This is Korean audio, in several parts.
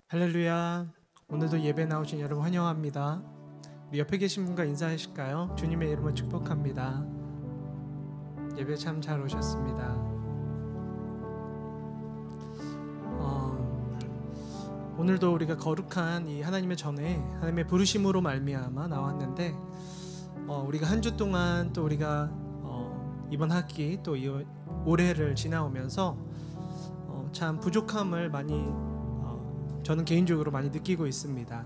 할렐루야. 오늘도 예배 나오신 여러분 환영합니다. 우리 옆에 계신 분과 인사하실까요? 주님의 이름으로 축복합니다. 예배 참 잘 오셨습니다. 오늘도 우리가 거룩한 이 하나님의 전에 하나님의 부르심으로 말미암아 나왔는데, 우리가 한 주 동안 또 우리가 이번 학기 또 이 올해를 지나오면서 참 부족함을 많이 저는 개인적으로 많이 느끼고 있습니다.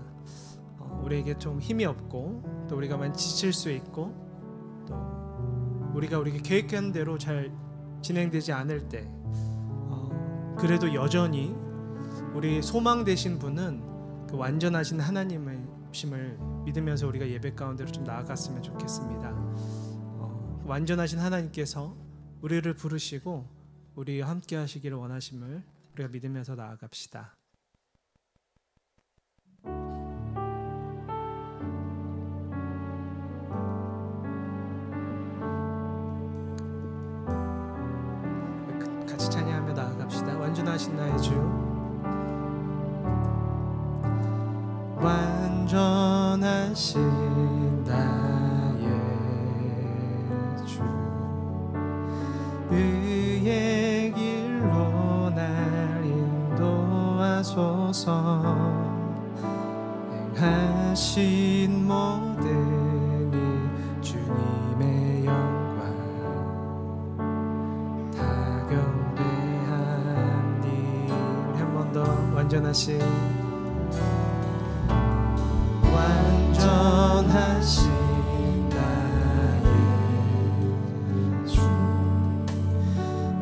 우리에게 좀 힘이 없고, 또 우리가 많이 지칠 수 있고, 또 우리가 계획한 대로 잘 진행되지 않을 때, 그래도 여전히 우리 소망 되신 분은 그 완전하신 하나님이심을 믿으면서 우리가 예배 가운데로 좀 나아갔으면 좋겠습니다. 완전하신 하나님께서 우리를 부르시고 우리와 함께 하시기를 원하심을 우리가 믿으면서 나아갑시다. 같이 찬양하며 나아갑시다. 완전하신 나의 주, 완전하신 나의 주, 의의 길로 날 인도하소서. 행하신 모든 이 주님의 영광 다 경배하니. 우리 한 번 더 완전하신 나의 주,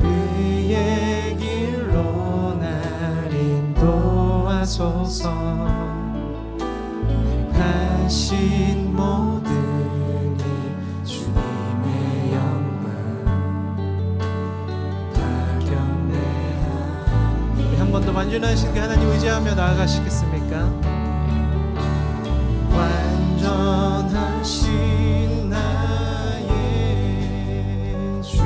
의의 길로 날 인도하소서. 행하신 모든 이 주님의 영광 다 경배하니. 우리 한 번 더 완전하신 그 하나님 의지하며 나아가시겠습니까? 완전하신 나의 주,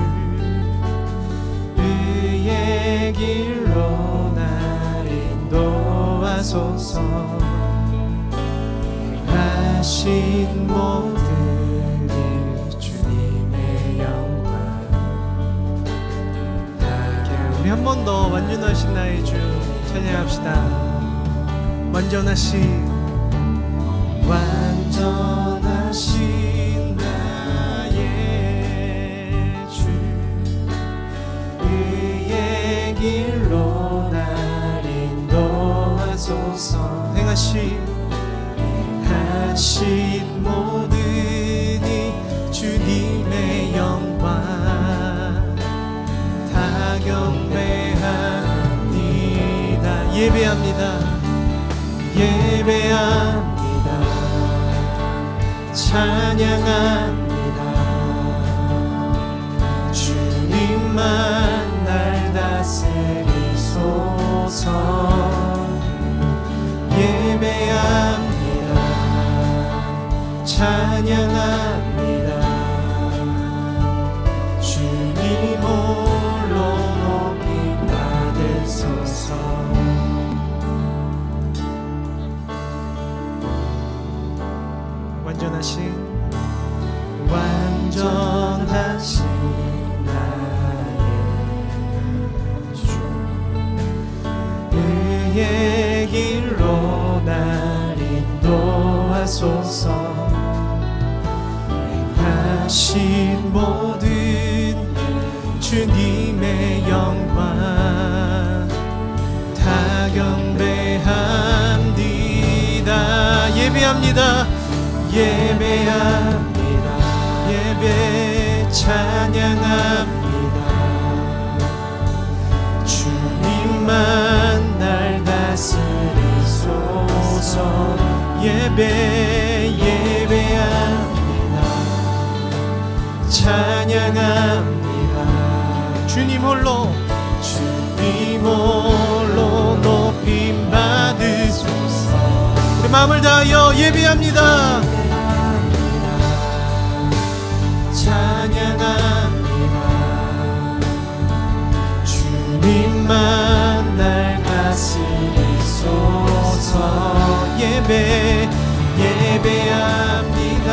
의의 길로 날 인도하소서. 행하신 모든 일 주님의 영광 다 경배하니. 우리 한 번 더 완전하신 나의 주 찬양합시다. 완전하신 나의 주, 의의 길로 날 인도하소서. 행하신 모든 이 주님의 영광 다 경배합니다. 예배합니다. 찬양합니다. 주님만 날 다스리소서. 예배합니다. 찬양합니다. 주님 홀로 높임 받으소서. 완전하신 나의 주, 의의 길로 날 인도하소서. 행하신 모든 주님의 영광 다 경배합니다. 예배합니다. 예배 찬양합니다. 주님만 날 다스리소서. 예배합니다. 찬양합니다. 주님 홀로 높임 받으소서. 우리 마음을 다하여 예배합니다. 찬양합니다. 주님만 날 다스리소서. 예배합니다.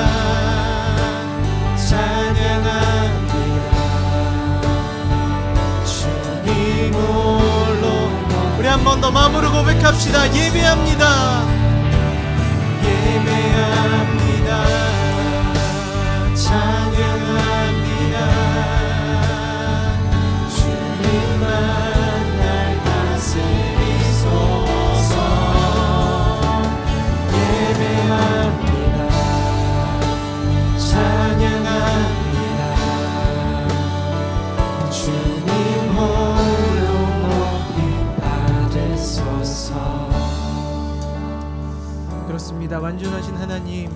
찬양합니다. 주님 홀로. 우리 한 번 더 마음으로 고백합시다. 예배합니다. 예배합니다. 찬양합니다. 주님만 날 다스리소서. 예배합니다. 찬양합니다. 주님 홀로 높이 받으소서. 그렇습니다. 완전하신 하나님,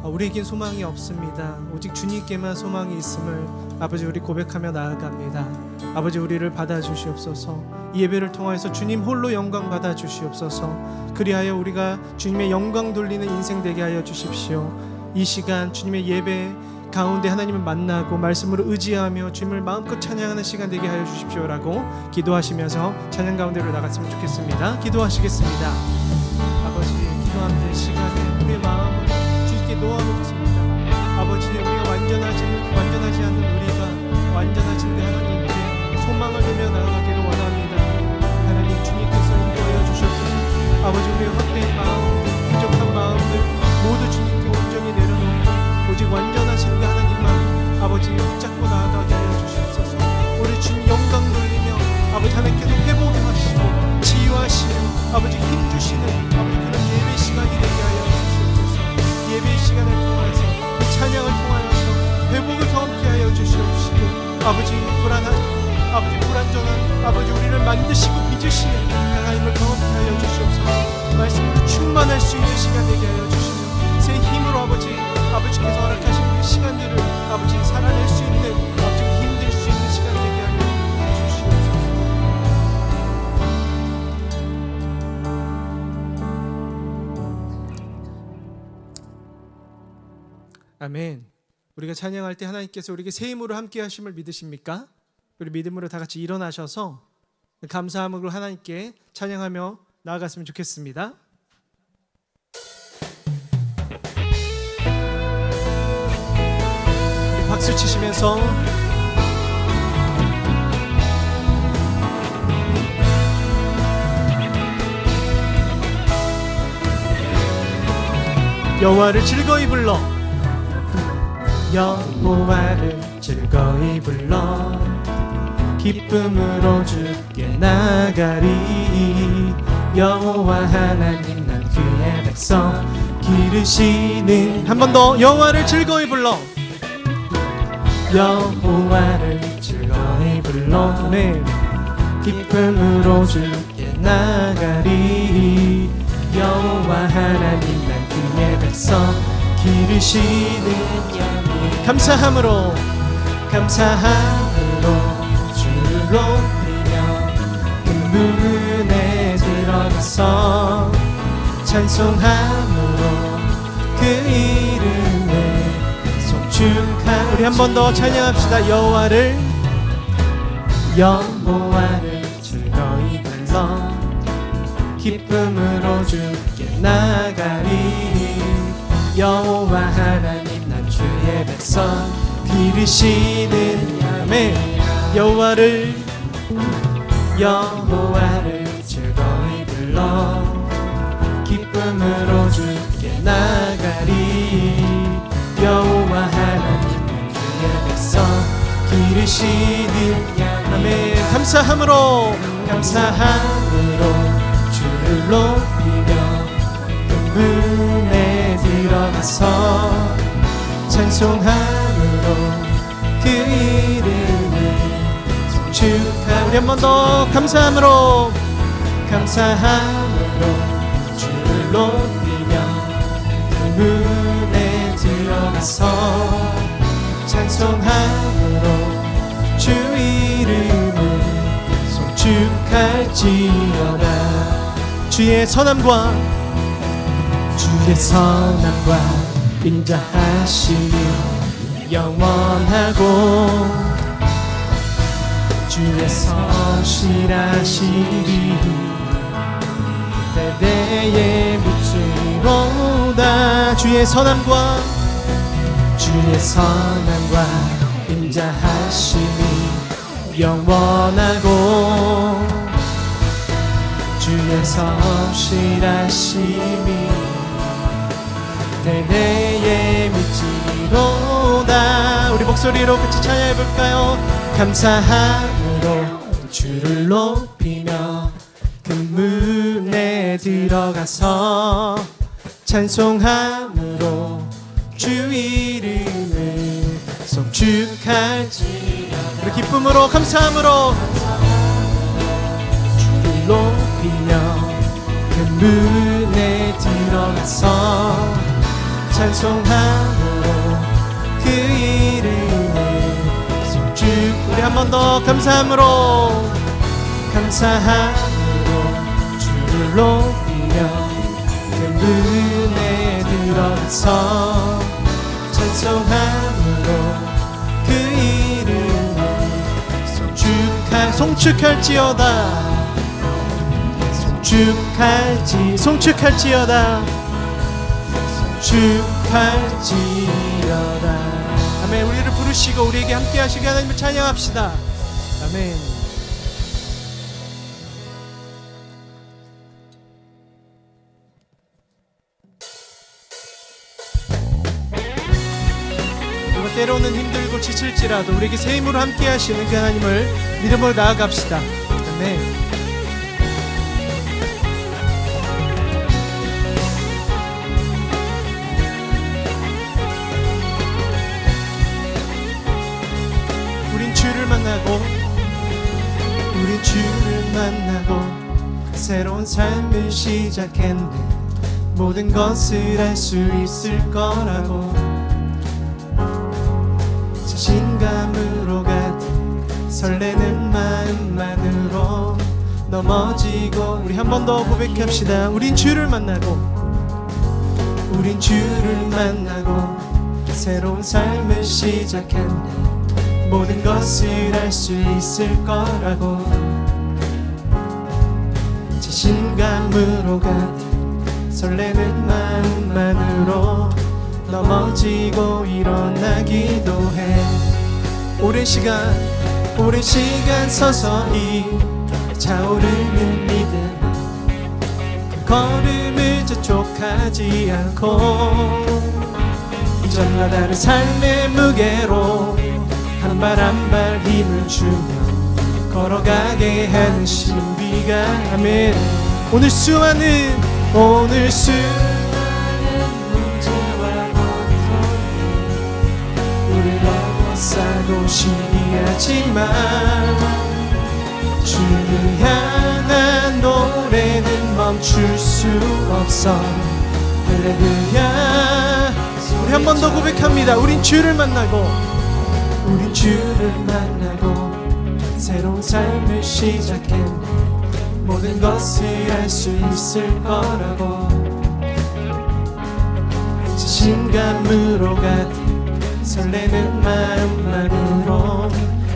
우리에겐 소망이 없습니다. 오직 주님께만 소망이 있음을 아버지 우리 고백하며 나아갑니다. 아버지 우리를 받아주시옵소서. 이 예배를 통하여서 주님 홀로 영광 받아주시옵소서. 그리하여 우리가 주님의 영광 돌리는 인생 되게 하여 주십시오. 이 시간 주님의 예배 가운데 하나님을 만나고 말씀으로 의지하며 주님을 마음껏 찬양하는 시간 되게 하여 주십시오라고 기도하시면서 찬양 가운데로 나갔으면 좋겠습니다. 기도하시겠습니다. 아버지, 기도하는 시간에 우리의 마음을 주님께 놓아놓습니다. 아버지, 우리가 완전하지 않는 우리가 완전하신 그 하나님께 소망을 두며 나아가기를 원합니다. 하나님, 주님께서 인도하여 주시옵소서. 아버지, 우리의 헛된 마음, 부족한 마음들 모두 주님께 온전히 내려놓고 오직 완전하신 그 하나님만 아버지 붙잡고 나아가게 하여 주시옵소서. 우리 주님 영광 돌리며 아버지 하나님께서 회복해 하시고 치유하시며 아버지 힘주시는 아버지 그런 예배 시간이 되게 하여 주시옵소서. 예배 시간을 통해서 이 찬양을 통하여서 회복을 경험케 하여 주시옵시고 아버지 불완전한 아버지 우리를 만드시고 빚으시는 하나님을 경험케 하여 주시옵소서. 말씀으로 충만할 수 있는 시간 되게 하여 주시며 새 힘으로 아버지께서 허락하신 그 시간들을 아버지 살아낼 수 있는 아버지 힘들 수 있는 시간 되게 하여 주시옵소서. 아멘. 우리가 찬양할 때 하나님께서 우리에게 새 힘으로 함께 하심을 믿으십니까? 우리 믿음으로 다 같이 일어나셔서 감사함으로 하나님께 찬양하며 나아갔으면 좋겠습니다. 박수 치시면서 여호와를 즐거이 불러 여호와를 즐거이 불러 기쁨으로 주께 나가리. 여호와 하나님 난 그의 백성 기르시는. 한 번 더 여호와를 즐거이 불러 여호와를 즐거이 불러 네. 기쁨으로 주께 나가리. 여호와 하나님 난 그의 백성 기르시는 양이. 감사함으로 주를 높이며 문에 들어가서 찬송함으로 그 이름을 송축하. 우리 한 번 더 찬양합시다. 여호와를 즐거이 불러 기쁨으로 주께 나가리. 여호와 하나님 난 주의 백성 기르시는 양의. 여호와를 즐거이 불러 기쁨으로 주께 나가리. 여호와 하나님 난 주의 백성 기르시는 양. 아멘. 감사함으로 주를 높이며 문에 들어가서 찬송함으로 그 이름을 송축하. 우리 한 번 더 감사함으로 주를 높이며 문에 들어가서 찬송함으로 주 이름을 송축할지어다. 주의 선함과 인자하심이 영원하고 주의 성실하심이 대대에 묻지 주의 선함과 인자하심이 영원하고 주의 성실하심이 대대에 미치리로다. 우리 목소리로 같이 찬양해볼까요? 감사함으로 주를 높이며 그 문에 들어가서 찬송함으로 주 이름을 송축할지어다. 우리 기쁨으로 감사함으로 주를 높이며 그 문에 들어가서 찬송함으로 그 이름을 송축. 우리 한 번 더 감사함으로 주를 높이며 그 문에 들어가서 찬송함으로 그 이름을 송축할지어다. 송축할지어다. 아멘. 우리를 부르시고 우리에게 함께 하시게 하나님을 찬양합시다. 아멘. 때로는 힘들고 지칠지라도 우리에게 새 힘으로 함께 하시는 그 하나님을 믿음으로 나아갑시다. 아멘. 우린 주를 만나고 새로운 삶을 시작했네. 모든 것을 할 수 있을 거라고 자신감으로 가득 설레는 마음만으로 넘어지고. 우리 한 번 더 고백합시다. 우린 주를 만나고 새로운 삶을 시작했네. 모든 것을 할 수 있을 거라고 자신감으로 가득 설레는 마음만으로 넘어지고 일어나기도 해. 오랜 시간 서서히 차오르는 믿음 그 걸음을 재촉하지 않고 이전과 다른 삶의 무게로 한 발 한 발 힘을 주며 걸어가게 하는 신비가. 아멘. 오늘 수많은 싸고 시기하지만 주를 향한 노래는 멈출 수 없어. 할렐루야. 우리 한 번 더 고백합니다. 우린 주를 만나고 새로운 삶을 시작했네. 모든 것을 할 수 있을 거라고 자신감으로 가득 설레는 마음만으로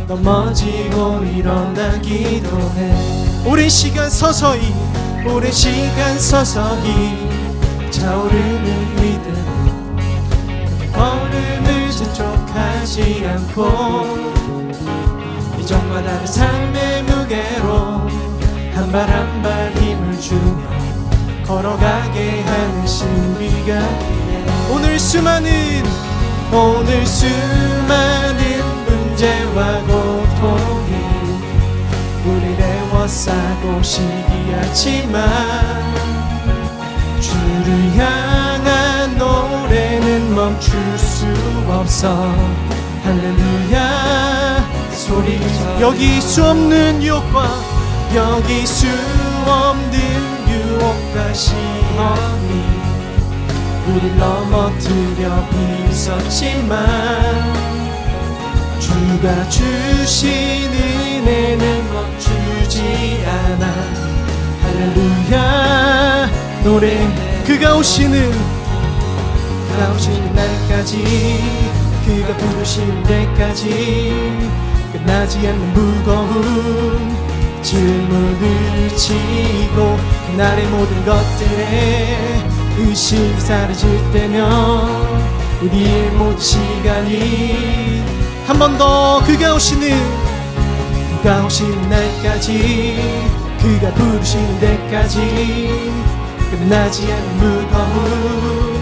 넘어지고 일어나기도 해. 오랜 시간 서서히 차오르는 믿음 걸음을 재촉하지 않고 이전과 다른 삶의 무게로 한 발 한 발 힘을 주며 걸어가게 하는 신비가 있네. 오늘 수많은 문제와 고통이 우리를 에워싸고 시기하지만 주를 향한 노래는 멈출 수 없어. 할렐루야. 소리. 여기 수 없는 유혹과 시험이 우릴 넘어뜨려 비웃었지만 주가 주신 은혜는 멈추지 않아. 할렐루야. 노래. 그가 오시는 날까지 그가 부르시는 데까지 끝나지 않는 무거운 질문을 지고 그날의 모든 것들에 의심이 사라질 때면 우리의 모든 시간이 한 번 더 그가 오시는 날까지, 그가 부르시는 데까지 끝나지 않는 무거운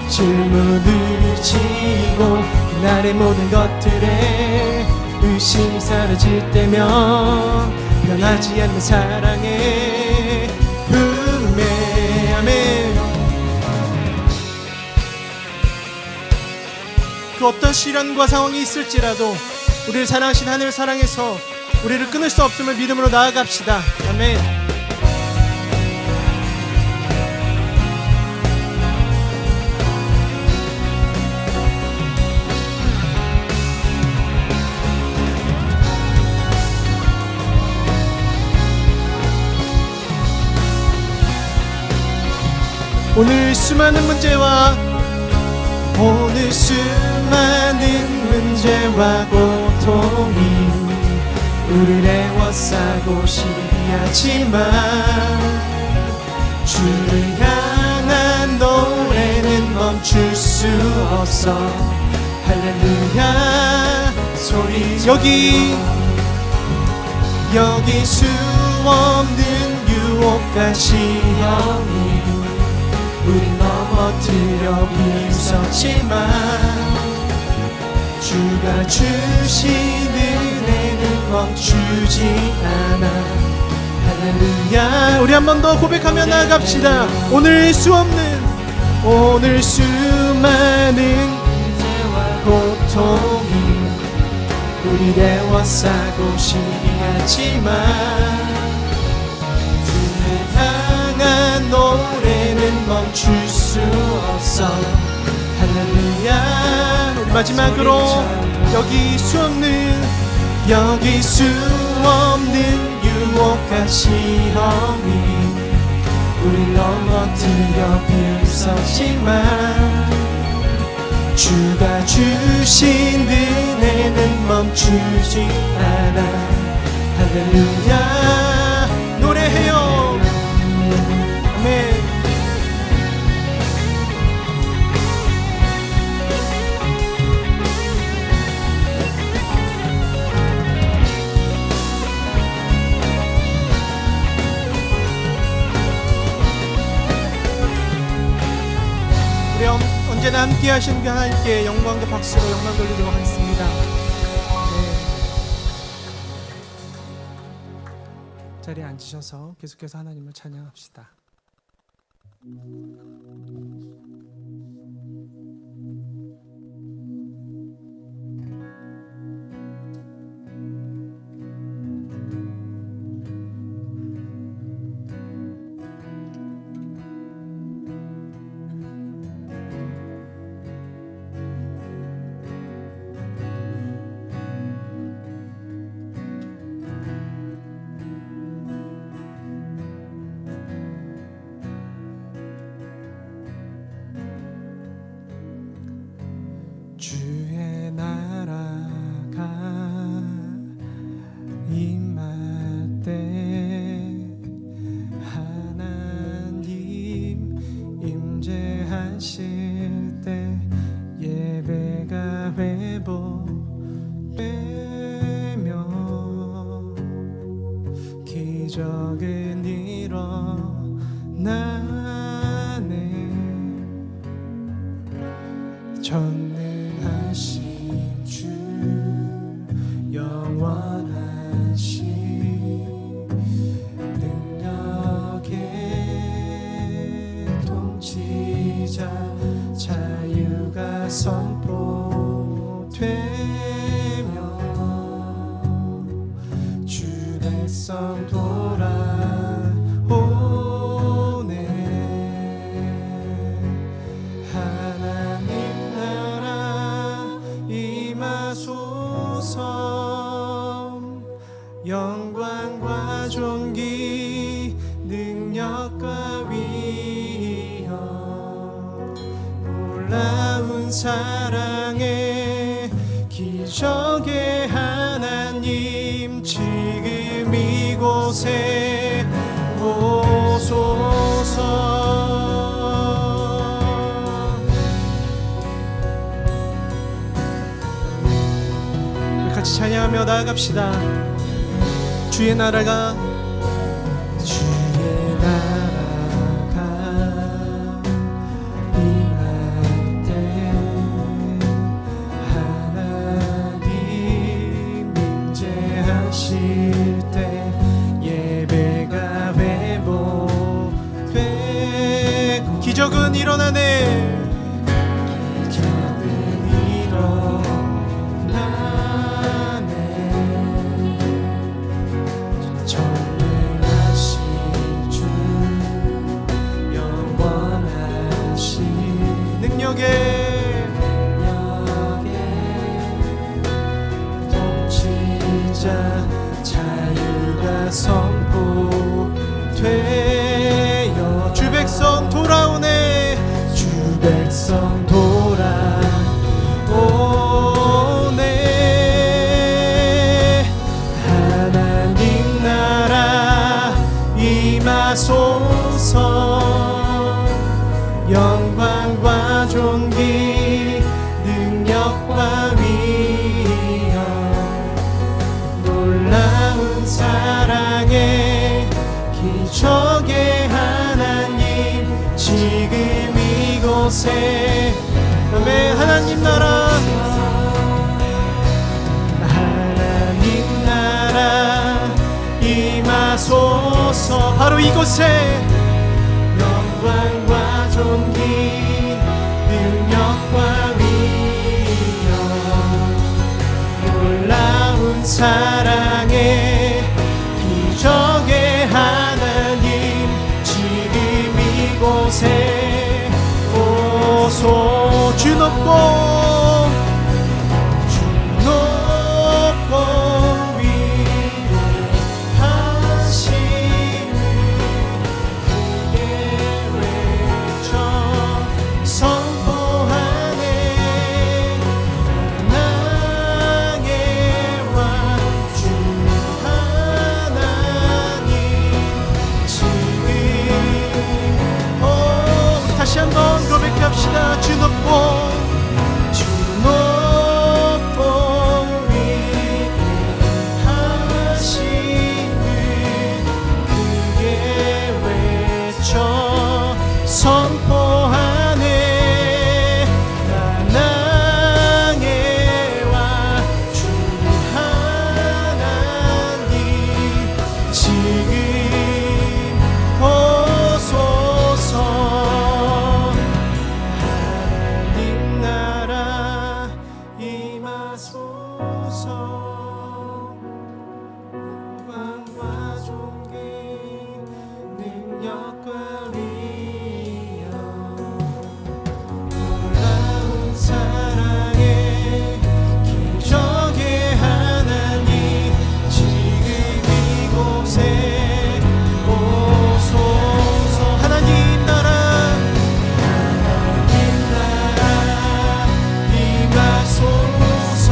질문을 지고 그날의 모든 것들에 의심이 사라질 때면 변하지 않는 사랑의 품에. 아멘. 그 어떤 시련과 상황이 있을지라도 우리를 사랑하신 하나님을 사랑해서 우리를 끊을 수 없음을 믿음으로 나아갑시다. 아멘. 오늘 수많은 문제와 고통이 우리를 애워싸고 시리하지만 주를 향한 노래는 멈출 수 없어. 할렐루야 소리. 여기 수 없는 유혹과 시험이 우린 넘어뜨려 비웃었지만 주가 주신 은혜는 멈추지 않아. 할렐루야. 우리 한 번 더 고백하며 나아갑시다. 오늘 수많은 고통이 우리 애워싸고 시리하지만 주를 향한 노래는 멈출 수 없어. 할렐루야. 마지막으로 여기 수 없는 유혹과 시험이 우리 넘어뜨려 비웃었지만 주가 주신 은혜는 멈추지 않아. 할렐루야. 노래해요. 아멘. 언제나 함께 하신 그 하나님께 영광과 박수로 영광 돌리도록 하겠습니다. 자리에 앉으셔서 계속해서 하나님을 찬양합시다. 주의 나라가 임할 때 하나님 임재하실 때 예배가 회복되며 기적은 일어나네. 전능하신 주 영원하신 능력의 통치자 자유가 선포되며 주 백성 돌아오네. 하나님 나라 임하소서. 영광과 존귀 능력과 위엄 놀라운 사랑의 기적의 하나님 지금 이곳에 오소서. 찬양하며 나아갑시다. 주의 나라가 임할 때 하나님 임재하실 때 예배가 회복되고 기적은 일어나네. 자유가 선포되어 주 백성 돌아오네. 주 백성 돌아오네. 하나님 나라 임하소서. 영광과 존귀 능력과 위엄 놀라운 사랑의 기적의 하나님 지금 이곳에 아멘. 하나님 나라 하나님 나라 임하소서. 바로 이곳에 영광과 존귀 능력과 위엄 놀라운 사랑의 기적의 하나님 지금 이곳에 오소. 주 높고 주 높고 위대하심을 크게 외쳐 선포하네. 나의 왕 주 하나님 지금 다시 한번 고백합시다. 주 높고 주 높고 위대하심을 크게 외쳐 선포하네. 만왕의 왕 주 하나님 지금 오소서. 하나님 나라 임하소서. 영광과 존귀 능력과 위엄 놀라운 사랑의 기적의 하나님 지금 이곳에 오소서. 하나님 나라 하나님 나라 임하소서.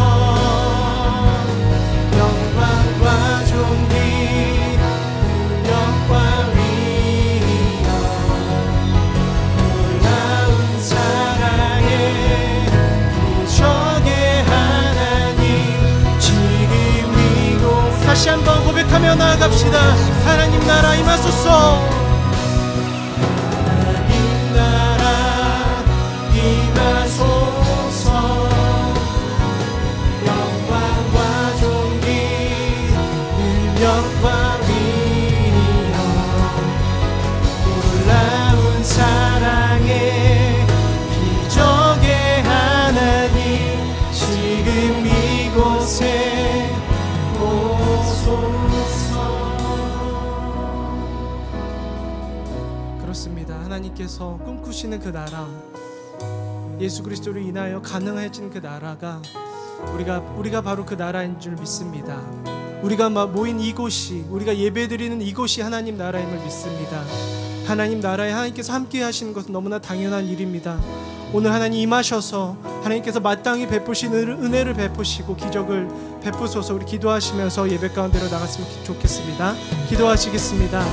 영광과 존귀 능력과 위엄 놀라운 사랑의 기적의 하나님 지금 이곳. 다시 한번 고백하며 나아갑시다. 하나님 나라 임하소서. 하나님 나라 임하소서. 영광과 존귀 능력과 위엄 놀라운 사랑의 기적의 하나님 지금 이곳에 오소서. 그렇습니다. 하나님께서 꿈꾸시는 그 나라, 예수 그리스도로 인하여 가능해진 그 나라가 우리가 바로 그 나라인 줄 믿습니다. 우리가 모인 이곳이, 우리가 예배드리는 이곳이 하나님 나라임을 믿습니다. 하나님 나라에 하나님께서 함께 하시는 것은 너무나 당연한 일입니다. 오늘 하나님 임하셔서 하나님께서 마땅히 베푸신 은혜를 베푸시고 기적을 베푸소서. 우리 기도하시면서 예배 가운데로 나갔으면 좋겠습니다. 기도하시겠습니다.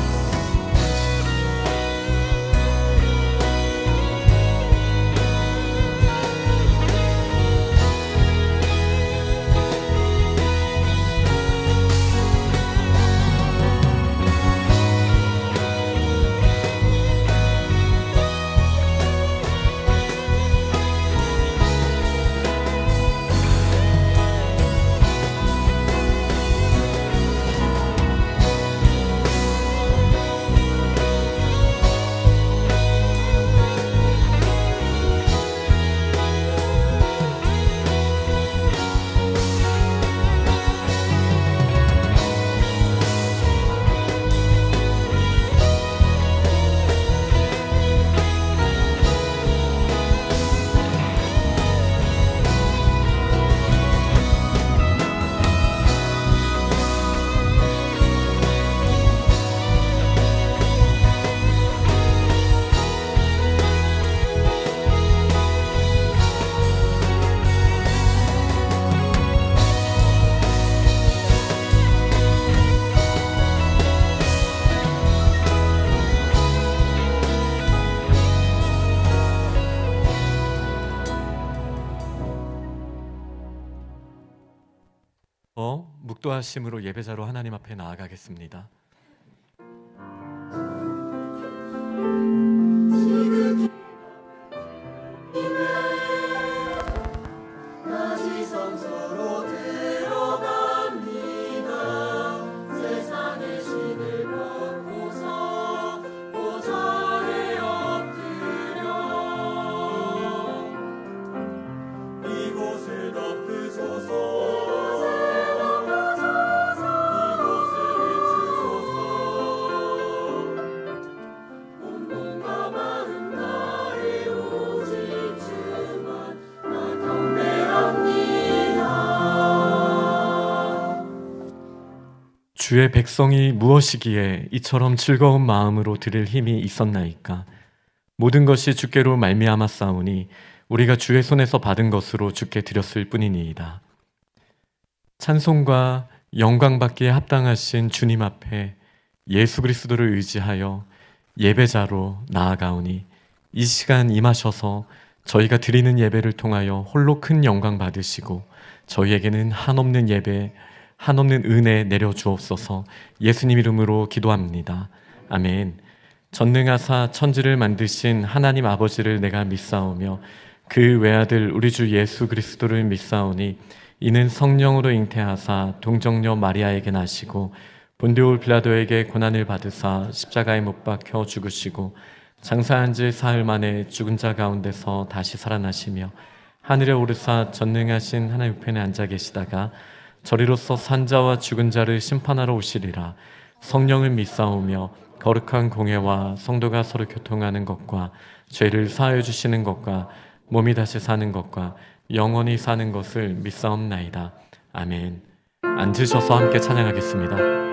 목도하심으로 예배자로 하나님 앞에 나아가겠습니다. 주의 백성이 무엇이기에 이처럼 즐거운 마음으로 드릴 힘이 있었나이까? 모든 것이 주께로 말미암았사오니 우리가 주의 손에서 받은 것으로 주께 드렸을 뿐이니이다. 찬송과 영광 받기에 합당하신 주님 앞에 예수 그리스도를 의지하여 예배자로 나아가오니 이 시간 임하셔서 저희가 드리는 예배를 통하여 홀로 큰 영광 받으시고 저희에게는 한없는 예배, 한없는 은혜 내려주옵소서. 예수님 이름으로 기도합니다. 아멘. 전능하사 천지를 만드신 하나님 아버지를 내가 믿사오며 그 외아들 우리 주 예수 그리스도를 믿사오니 이는 성령으로 잉태하사 동정녀 마리아에게 나시고 본디오 빌라도에게 고난을 받으사 십자가에 못 박혀 죽으시고 장사한 지 사흘 만에 죽은 자 가운데서 다시 살아나시며 하늘에 오르사 전능하신 하나님 우편에 앉아 계시다가 저리로서 산자와 죽은 자를 심판하러 오시리라. 성령을 믿사오며 거룩한 공회와 성도가 서로 교통하는 것과 죄를 사하여 주시는 것과 몸이 다시 사는 것과 영원히 사는 것을 믿사옵나이다. 아멘. 앉으셔서 함께 찬양하겠습니다.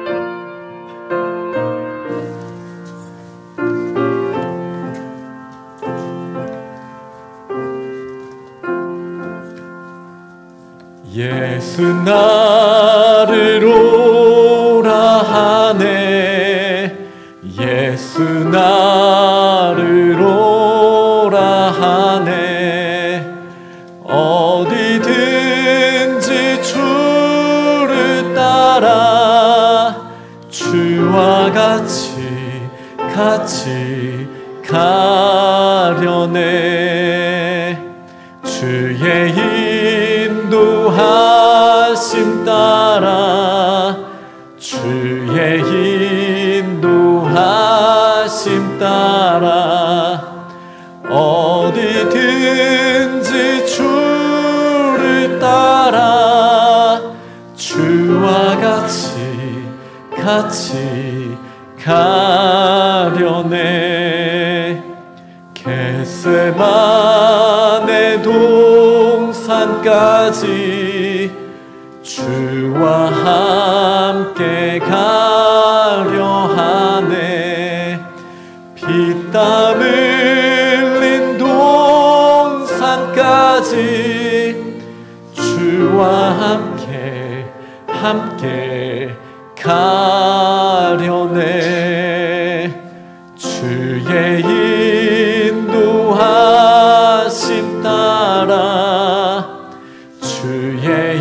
예수 나를 오라 하네. 예수 나를 오라 하네. 어디든지 주를 따라 주와 같이 가려네. 주의 인도하심 따라 주의 인도하심 따라 어디든지 주를 따라 주와 같이 가려네. 겟세마네 동산까지 주와 함께 가려 하네. 피땀 흘린 동산까지 주와 함께 가려네. 주의 인도하심 따라 주의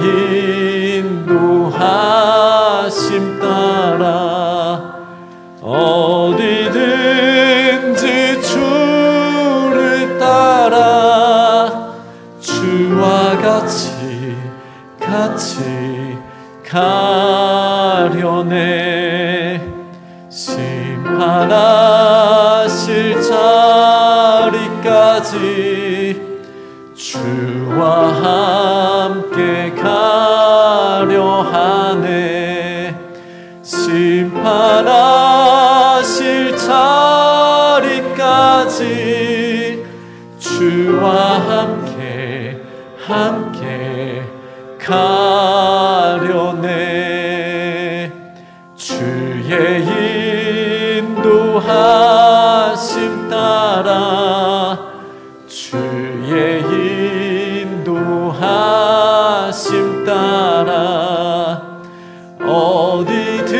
인도하심 따라 어디든지 주를 따라 주와 같이 가려네. 심판하실 자리까지 주와 함께 가려 하네. 심판하실 자리까지 주와 함께 가려네. 주의 인도하심 따라 주의 인도하심 따라 어디든지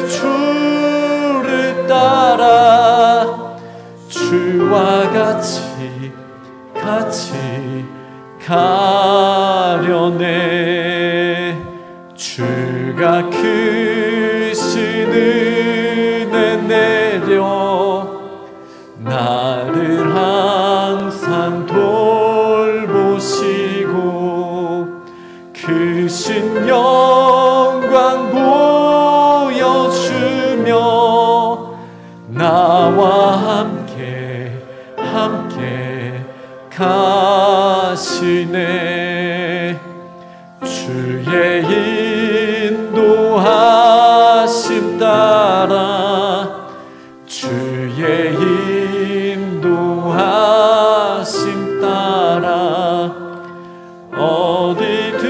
주를 따라 주와 같이 가려네. 주가 크신 은혜 내려 나를 항상 돌보시고 크신 영광 보여주며 나와 함께 가시네. 주의 인도하심 따라 주의 인도하심 따라 어디든지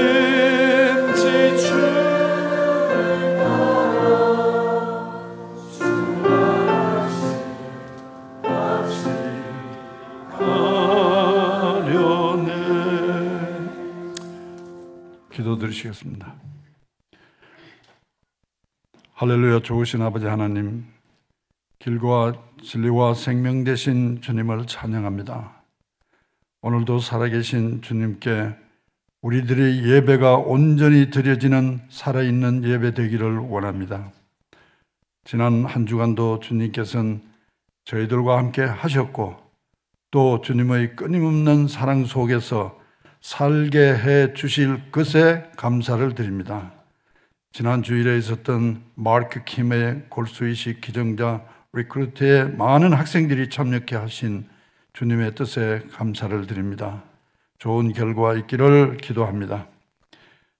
주를 따라 주와 같이 가려네. 기도드리시겠습니다. 할렐루야. 좋으신 아버지 하나님, 길과 진리와 생명 되신 주님을 찬양합니다. 오늘도 살아계신 주님께 우리들의 예배가 온전히 드려지는 살아있는 예배 되기를 원합니다. 지난 한 주간도 주님께서는 저희들과 함께 하셨고 또 주님의 끊임없는 사랑 속에서 살게 해 주실 것에 감사를 드립니다. 지난 주일에 있었던 마크 킴의 골수이식 기정자 리크루트에 많은 학생들이 참여케 하신 주님의 뜻에 감사를 드립니다. 좋은 결과 있기를 기도합니다.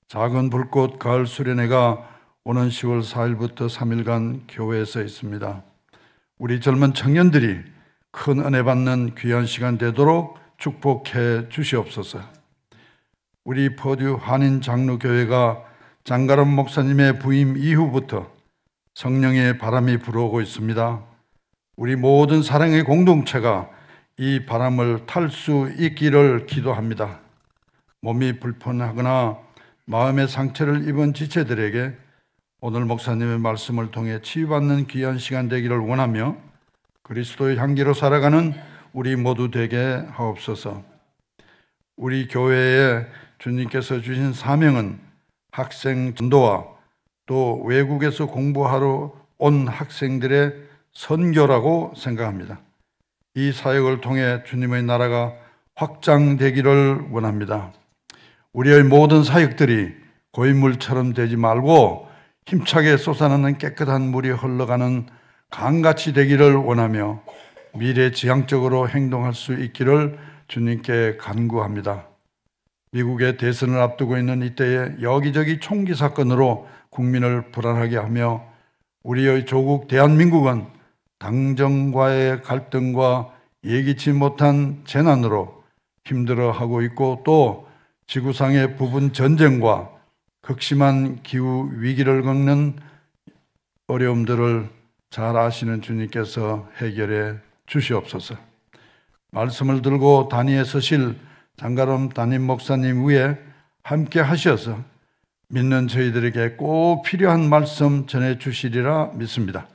작은 불꽃 가을 수련회가 오는 10월 4일부터 3일간 교회에서 있습니다. 우리 젊은 청년들이 큰 은혜 받는 귀한 시간 되도록 축복해 주시옵소서. 우리 퍼듀 한인 장로교회가 장가람 목사님의 부임 이후부터 성령의 바람이 불어오고 있습니다. 우리 모든 사랑의 공동체가 이 바람을 탈 수 있기를 기도합니다. 몸이 불편하거나 마음의 상처를 입은 지체들에게 오늘 목사님의 말씀을 통해 치유받는 귀한 시간 되기를 원하며 그리스도의 향기로 살아가는 우리 모두 되게 하옵소서. 우리 교회에 주님께서 주신 사명은 학생 전도와 또 외국에서 공부하러 온 학생들의 선교라고 생각합니다. 이 사역을 통해 주님의 나라가 확장되기를 원합니다. 우리의 모든 사역들이 고인물처럼 되지 말고 힘차게 솟아나는 깨끗한 물이 흘러가는 강같이 되기를 원하며 미래지향적으로 행동할 수 있기를 주님께 간구합니다. 미국의 대선을 앞두고 있는 이때에 여기저기 총기 사건으로 국민을 불안하게 하며 우리의 조국 대한민국은 당정과의 갈등과 예기치 못한 재난으로 힘들어하고 있고 또 지구상의 부분 전쟁과 극심한 기후 위기를 겪는 어려움들을 잘 아시는 주님께서 해결해 주시옵소서. 말씀을 들고 단위에 서실 장가람 담임 목사님 위에 함께 하셔서 믿는 저희들에게 꼭 필요한 말씀 전해 주시리라 믿습니다.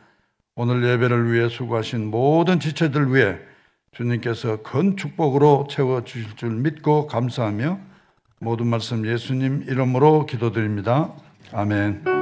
오늘 예배를 위해 수고하신 모든 지체들 위해 주님께서 큰 축복으로 채워주실 줄 믿고 감사하며 모든 말씀 예수님 이름으로 기도드립니다. 아멘.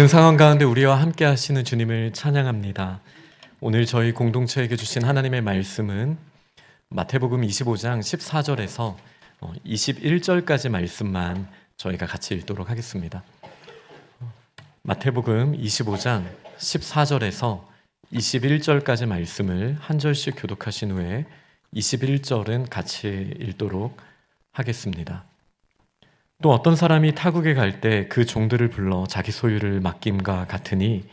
모든 상황 가운데 우리와 함께 하시는 주님을 찬양합니다. 오늘 저희 공동체에게 주신 하나님의 말씀은 마태복음 25장 14절에서 21절까지 말씀만 저희가 같이 읽도록 하겠습니다. 마태복음 25장 14절에서 21절까지 말씀을 한 절씩 교독하신 후에 21절은 같이 읽도록 하겠습니다. 또 어떤 사람이 타국에 갈 때 그 종들을 불러 자기 소유를 맡김과 같으니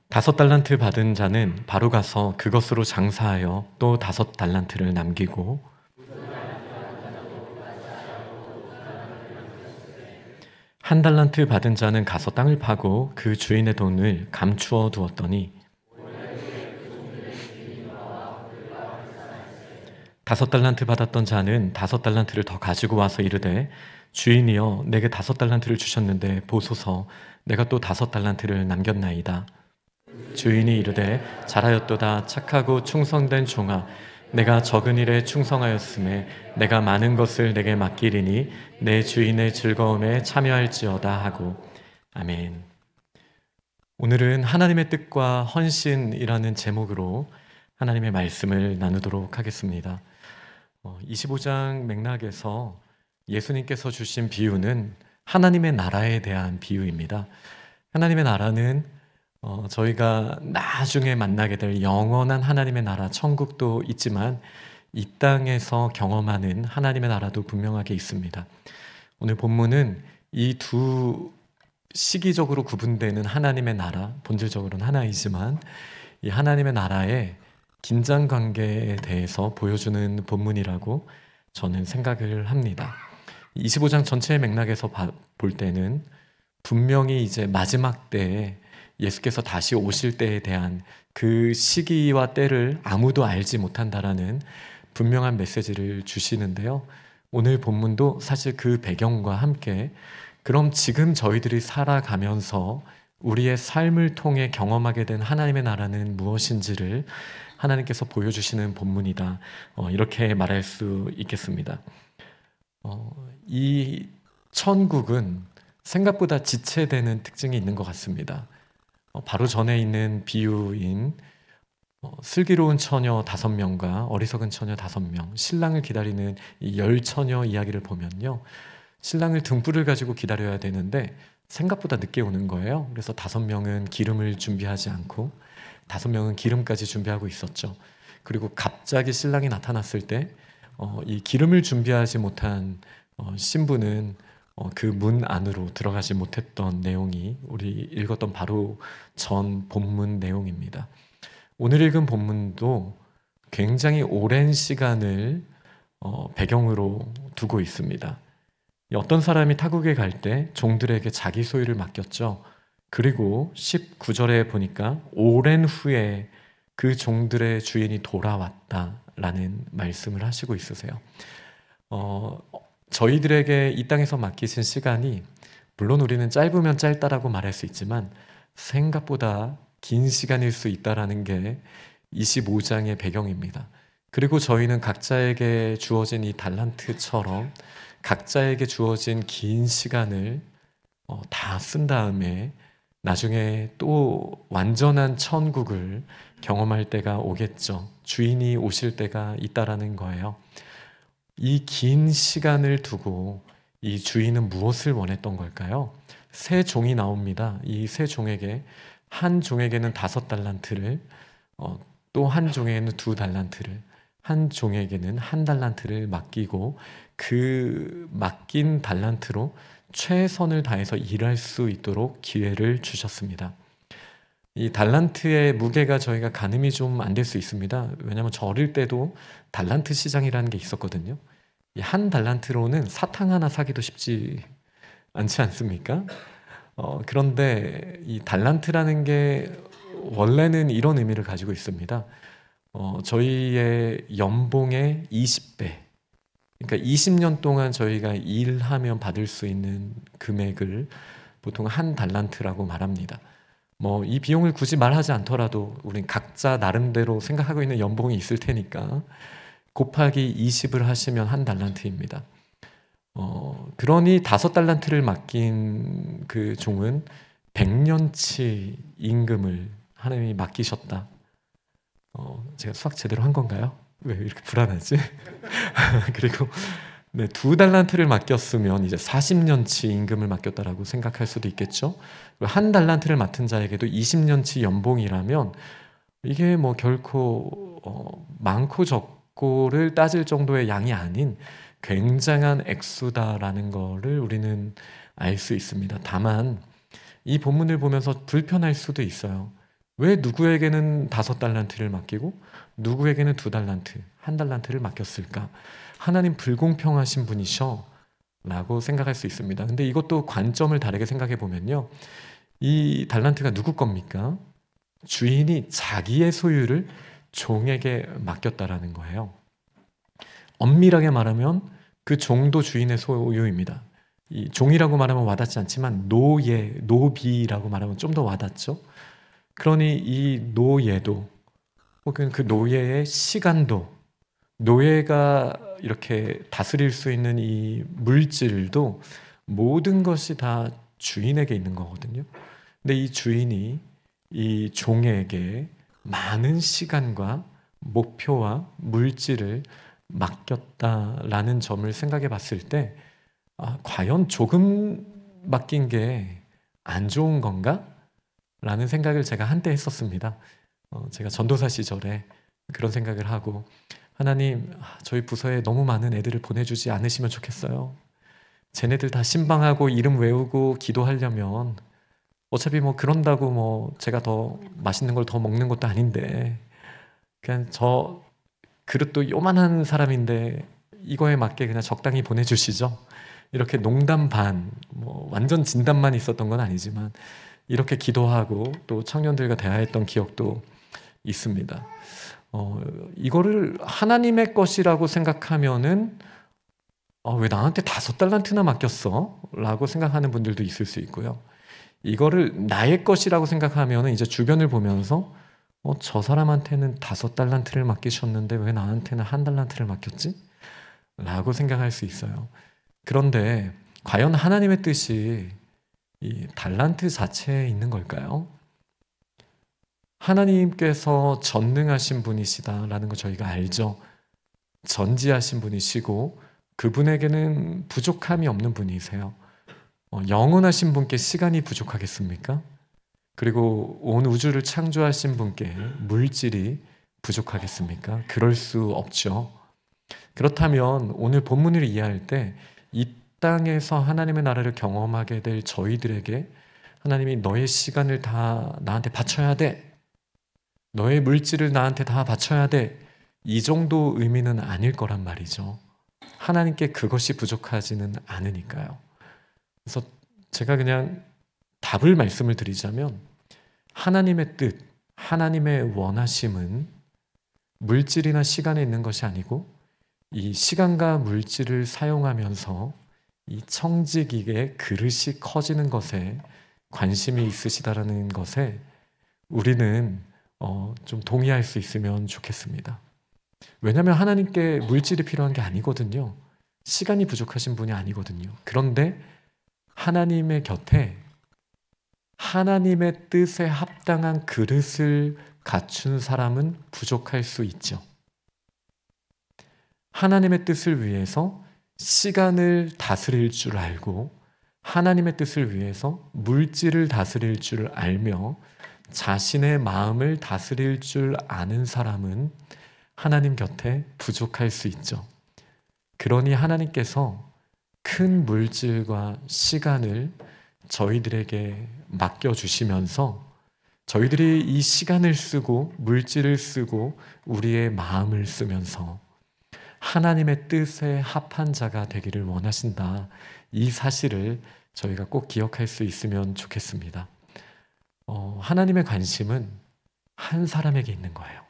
다섯 달란트 받은 자는 바로 가서 그것으로 장사하여 또 다섯 달란트를 남기고 한 달란트 받은 자는 가서 땅을 파고 그 주인의 돈을 감추어 두었더니 다섯 달란트 받았던 자는 다섯 달란트를 더 가지고 와서 이르되 주인이여 내게 다섯 달란트를 주셨는데 보소서 내가 또 다섯 달란트를 남겼나이다. 주인이 이르되 잘하였도다 착하고 충성된 종아 내가 적은 일에 충성하였음에 내가 많은 것을 내게 맡기리니 내 주인의 즐거움에 참여할지어다 하고. 아멘. 오늘은 하나님의 뜻과 헌신이라는 제목으로 하나님의 말씀을 나누도록 하겠습니다. 25장 맥락에서 예수님께서 주신 비유는 하나님의 나라에 대한 비유입니다. 하나님의 나라는 저희가 나중에 만나게 될 영원한 하나님의 나라, 천국도 있지만 이 땅에서 경험하는 하나님의 나라도 분명하게 있습니다. 오늘 본문은 이 두 시기적으로 구분되는 하나님의 나라, 본질적으로는 하나이지만 이 하나님의 나라의 긴장 관계에 대해서 보여주는 본문이라고 저는 생각을 합니다. 25장 전체의 맥락에서 볼 때는 분명히 이제 마지막 때에 예수께서 다시 오실 때에 대한 그 시기와 때를 아무도 알지 못한다라는 분명한 메시지를 주시는데요. 오늘 본문도 사실 그 배경과 함께 그럼 지금 저희들이 살아가면서 우리의 삶을 통해 경험하게 된 하나님의 나라는 무엇인지를 하나님께서 보여주시는 본문이다. 이렇게 말할 수 있겠습니다. 이 천국은 생각보다 지체되는 특징이 있는 것 같습니다. 바로 전에 있는 비유인 슬기로운 처녀 5명과 어리석은 처녀 5명, 신랑을 기다리는 이 10처녀 이야기를 보면요, 신랑을 등불을 가지고 기다려야 되는데 생각보다 늦게 오는 거예요. 그래서 5명은 기름을 준비하지 않고 5명은 기름까지 준비하고 있었죠. 그리고 갑자기 신랑이 나타났을 때 이 기름을 준비하지 못한 신부는 그 문 안으로 들어가지 못했던 내용이 우리 읽었던 바로 전 본문 내용입니다. 오늘 읽은 본문도 굉장히 오랜 시간을 배경으로 두고 있습니다. 어떤 사람이 타국에 갈 때 종들에게 자기 소유를 맡겼죠. 그리고 19절에 보니까 오랜 후에 그 종들의 주인이 돌아왔다라는 말씀을 하시고 있으세요. 저희들에게 이 땅에서 맡기신 시간이 물론 우리는 짧으면 짧다라고 말할 수 있지만 생각보다 긴 시간일 수 있다라는 게 25장의 배경입니다. 그리고 저희는 각자에게 주어진 이 달란트처럼 각자에게 주어진 긴 시간을 다 쓴 다음에 나중에 또 완전한 천국을 경험할 때가 오겠죠. 주인이 오실 때가 있다라는 거예요. 이 긴 시간을 두고 이 주인은 무엇을 원했던 걸까요? 세 종이 나옵니다. 이 세 종에게 한 종에게는 5달란트를, 또 한 종에게는 2달란트를, 한 종에게는 1달란트를 맡기고 그 맡긴 달란트로 최선을 다해서 일할 수 있도록 기회를 주셨습니다. 이 달란트의 무게가 저희가 가늠이 좀 안 될 수 있습니다. 왜냐하면 저 어릴 때도 달란트 시장이라는 게 있었거든요. 이 한 달란트로는 사탕 하나 사기도 쉽지 않지 않습니까? 그런데 이 달란트라는 게 원래는 이런 의미를 가지고 있습니다. 저희의 연봉의 20배, 그러니까 20년 동안 저희가 일하면 받을 수 있는 금액을 보통 한 달란트라고 말합니다. 이 비용을 굳이 말하지 않더라도 우린 각자 나름대로 생각하고 있는 연봉이 있을 테니까 곱하기 20을 하시면 한 달란트입니다. 그러니 5달란트를 맡긴 그 종은 100년치 임금을 하나님이 맡기셨다. 제가 수학 제대로 한 건가요? 왜 이렇게 불안하지? 그리고 2달란트를 맡겼으면 이제 40년치 임금을 맡겼다라고 생각할 수도 있겠죠. 한 달란트를 맡은 자에게도 20년치 연봉이라면 이게 결코 많고 적고를 따질 정도의 양이 아닌 굉장한 액수다라는 거를 우리는 알 수 있습니다. 다만 이 본문을 보면서 불편할 수도 있어요. 왜 누구에게는 5달란트를 맡기고 누구에게는 2달란트, 1달란트를 맡겼을까? 하나님 불공평하신 분이셔 라고 생각할 수 있습니다. 근데 이것도 관점을 다르게 생각해 보면요, 이 달란트가 누구 겁니까? 주인이 자기의 소유를 종에게 맡겼다라는 거예요. 엄밀하게 말하면 그 종도 주인의 소유입니다. 이 종이라고 말하면 와닿지 않지만 노비라고 말하면 좀 더 와닿죠. 그러니 이 노예도 혹은 그 노예의 시간도, 노예가 이렇게 다스릴 수 있는 이 물질도 모든 것이 다 주인에게 있는 거거든요. 근데 이 주인이 이 종에게 많은 시간과 목표와 물질을 맡겼다라는 점을 생각해 봤을 때 과연 조금 맡긴 게 안 좋은 건가? 라는 생각을 제가 한때 했었습니다. 제가 전도사 시절에 그런 생각을 하고 하나님, 저희 부서에 너무 많은 애들을 보내주지 않으시면 좋겠어요. 쟤네들 다 신방하고 이름 외우고 기도하려면 어차피 뭐 그런다고 뭐 제가 더 맛있는 걸 더 먹는 것도 아닌데 그냥 저 그릇도 요만한 사람인데 이거에 맞게 그냥 적당히 보내주시죠. 이렇게 농담 반, 뭐 완전 진담만 있었던 건 아니지만 이렇게 기도하고 또 청년들과 대화했던 기억도 있습니다. 이거를 하나님의 것이라고 생각하면은 왜 나한테 5달란트나 맡겼어? 라고 생각하는 분들도 있을 수 있고요. 이거를 나의 것이라고 생각하면 이제 주변을 보면서 저 사람한테는 5달란트를 맡기셨는데 왜 나한테는 1달란트를 맡겼지? 라고 생각할 수 있어요. 그런데 과연 하나님의 뜻이 이 달란트 자체에 있는 걸까요? 하나님께서 전능하신 분이시다라는 거 저희가 알죠. 전지하신 분이시고 그분에게는 부족함이 없는 분이세요. 영원하신 분께 시간이 부족하겠습니까? 그리고 온 우주를 창조하신 분께 물질이 부족하겠습니까? 그럴 수 없죠. 그렇다면 오늘 본문을 이해할 때 이 땅에서 하나님의 나라를 경험하게 될 저희들에게 하나님이 너의 시간을 다 나한테 바쳐야 돼. 너의 물질을 나한테 다 바쳐야 돼. 이 정도 의미는 아닐 거란 말이죠. 하나님께 그것이 부족하지는 않으니까요. 그래서 제가 그냥 답을 말씀을 드리자면 하나님의 뜻, 하나님의 원하심은 물질이나 시간에 있는 것이 아니고 이 시간과 물질을 사용하면서 이 청지기의 그릇이 커지는 것에 관심이 있으시다라는 것에 우리는 좀 동의할 수 있으면 좋겠습니다. 왜냐하면 하나님께 물질이 필요한 게 아니거든요. 시간이 부족하신 분이 아니거든요. 그런데 하나님의 곁에 하나님의 뜻에 합당한 그릇을 갖춘 사람은 부족할 수 있죠. 하나님의 뜻을 위해서 시간을 다스릴 줄 알고 하나님의 뜻을 위해서 물질을 다스릴 줄 알며 자신의 마음을 다스릴 줄 아는 사람은 하나님 곁에 부족할 수 있죠. 그러니 하나님께서 큰 물질과 시간을 저희들에게 맡겨주시면서 저희들이 이 시간을 쓰고 물질을 쓰고 우리의 마음을 쓰면서 하나님의 뜻에 합한 자가 되기를 원하신다. 이 사실을 저희가 꼭 기억할 수 있으면 좋겠습니다. 하나님의 관심은 한 사람에게 있는 거예요.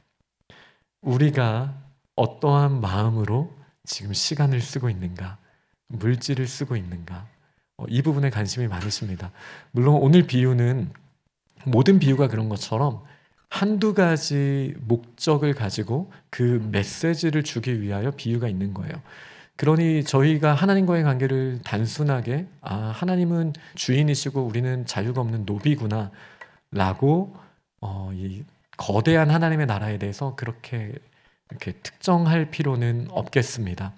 우리가 어떠한 마음으로 지금 시간을 쓰고 있는가, 물질을 쓰고 있는가, 이 부분에 관심이 많으십니다. 물론 오늘 비유는 모든 비유가 그런 것처럼 한두 가지 목적을 가지고 그 메시지를 주기 위하여 비유가 있는 거예요. 그러니 저희가 하나님과의 관계를 단순하게 하나님은 주인이시고 우리는 자유가 없는 노비구나 라고 이 거대한 하나님의 나라에 대해서 그렇게 이렇게 특정할 필요는 없겠습니다.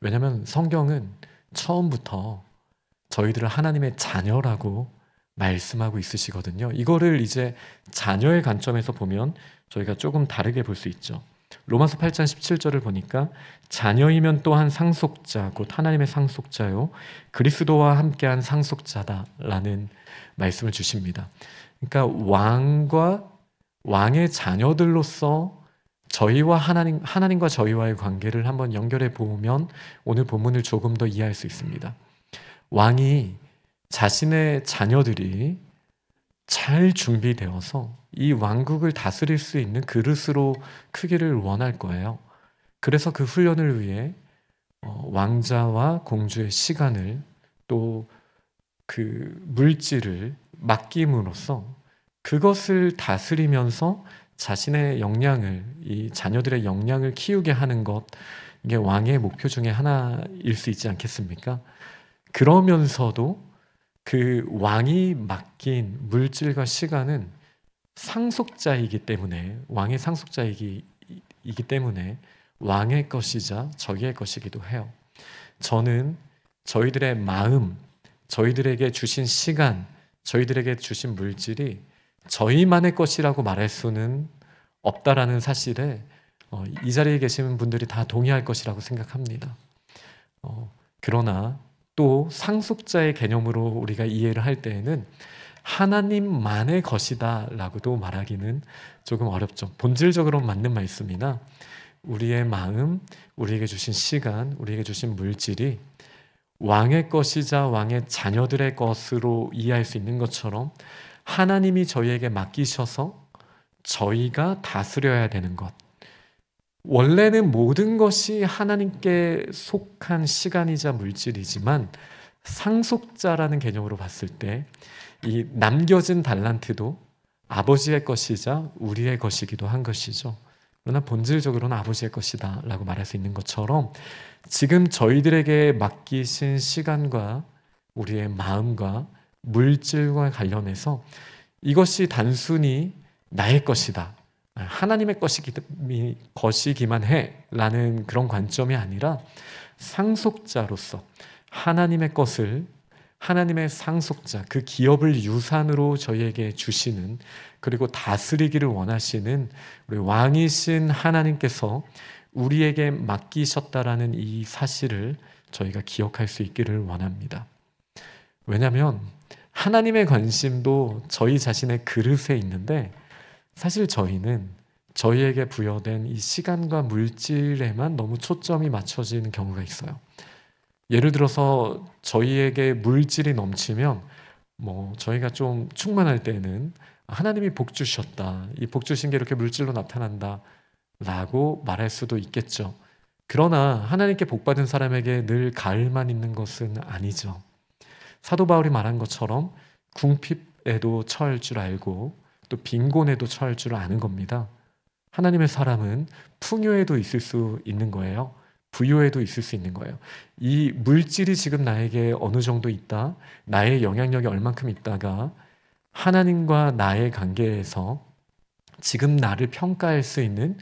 왜냐하면 성경은 처음부터 저희들을 하나님의 자녀라고 말씀하고 있으시거든요. 이거를 이제 자녀의 관점에서 보면 저희가 조금 다르게 볼 수 있죠. 로마서 8장 17절을 보니까 자녀이면 또한 상속자 곧 하나님의 상속자요 그리스도와 함께한 상속자다라는 말씀을 주십니다. 그러니까 왕과 왕의 자녀들로서 저희와 하나님과 저희와의 관계를 한번 연결해 보면 오늘 본문을 조금 더 이해할 수 있습니다. 왕이 자신의 자녀들이 잘 준비되어서 이 왕국을 다스릴 수 있는 그릇으로 크기를 원할 거예요. 그래서 그 훈련을 위해 왕자와 공주의 시간을 또 그 물질을 맡김으로써 그것을 다스리면서 자신의 역량을 이 자녀들의 역량을 키우게 하는 것 이게 왕의 목표 중에 하나일 수 있지 않겠습니까? 그러면서도 그 왕이 맡긴 물질과 시간은 상속자이기 때문에 왕의 상속자이기 것이기 때문에 왕의 것이자 저희의 것이기도 해요. 저는 저희들의 마음, 저희들에게 주신 시간, 저희들에게 주신 물질이 저희만의 것이라고 말할 수는 없다라는 사실에 이 자리에 계시는 분들이 다 동의할 것이라고 생각합니다. 그러나 또 상속자의 개념으로 우리가 이해를 할 때에는 하나님만의 것이다 라고도 말하기는 조금 어렵죠. 본질적으로 맞는 말씀이나 우리의 마음, 우리에게 주신 시간, 우리에게 주신 물질이 왕의 것이자 왕의 자녀들의 것으로 이해할 수 있는 것처럼 하나님이 저희에게 맡기셔서 저희가 다스려야 되는 것, 원래는 모든 것이 하나님께 속한 시간이자 물질이지만 상속자라는 개념으로 봤을 때 이 남겨진 달란트도 아버지의 것이자 우리의 것이기도 한 것이죠. 그러나 본질적으로는 아버지의 것이다 라고 말할 수 있는 것처럼 지금 저희들에게 맡기신 시간과 우리의 마음과 물질과 관련해서 이것이 단순히 나의 것이다, 하나님의 것이기만 해 라는 그런 관점이 아니라 상속자로서 하나님의 것을, 하나님의 상속자, 그 기업을 유산으로 저희에게 주시는, 그리고 다스리기를 원하시는 우리 왕이신 하나님께서 우리에게 맡기셨다라는 이 사실을 저희가 기억할 수 있기를 원합니다. 왜냐하면 하나님의 관심도 저희 자신의 그릇에 있는데 사실 저희는 저희에게 부여된 이 시간과 물질에만 너무 초점이 맞춰지는 경우가 있어요. 예를 들어서 저희에게 물질이 넘치면 저희가 좀 충만할 때는 하나님이 복 주셨다, 이 복 주신 게 이렇게 물질로 나타난다 라고 말할 수도 있겠죠. 그러나 하나님께 복 받은 사람에게 늘 가을만 있는 것은 아니죠. 사도 바울이 말한 것처럼 궁핍에도 처할 줄 알고 또 빈곤에도 처할 줄 아는 겁니다. 하나님의 사람은 풍요에도 있을 수 있는 거예요. 부유에도 있을 수 있는 거예요. 이 물질이 지금 나에게 어느 정도 있다, 나의 영향력이 얼만큼 있다가 하나님과 나의 관계에서 지금 나를 평가할 수 있는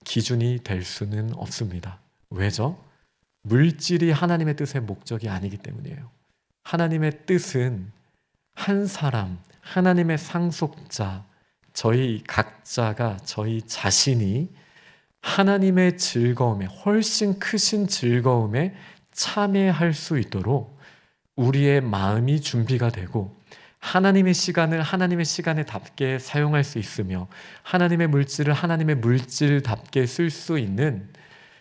기준이 될 수는 없습니다. 왜죠? 물질이 하나님의 뜻의 목적이 아니기 때문이에요. 하나님의 뜻은 한 사람, 하나님의 상속자, 저희 각자가 저희 자신이 하나님의 즐거움에, 훨씬 크신 즐거움에 참여할 수 있도록 우리의 마음이 준비가 되고 하나님의 시간을 하나님의 시간에답게 사용할 수 있으며 하나님의 물질을 하나님의 물질답게 쓸 수 있는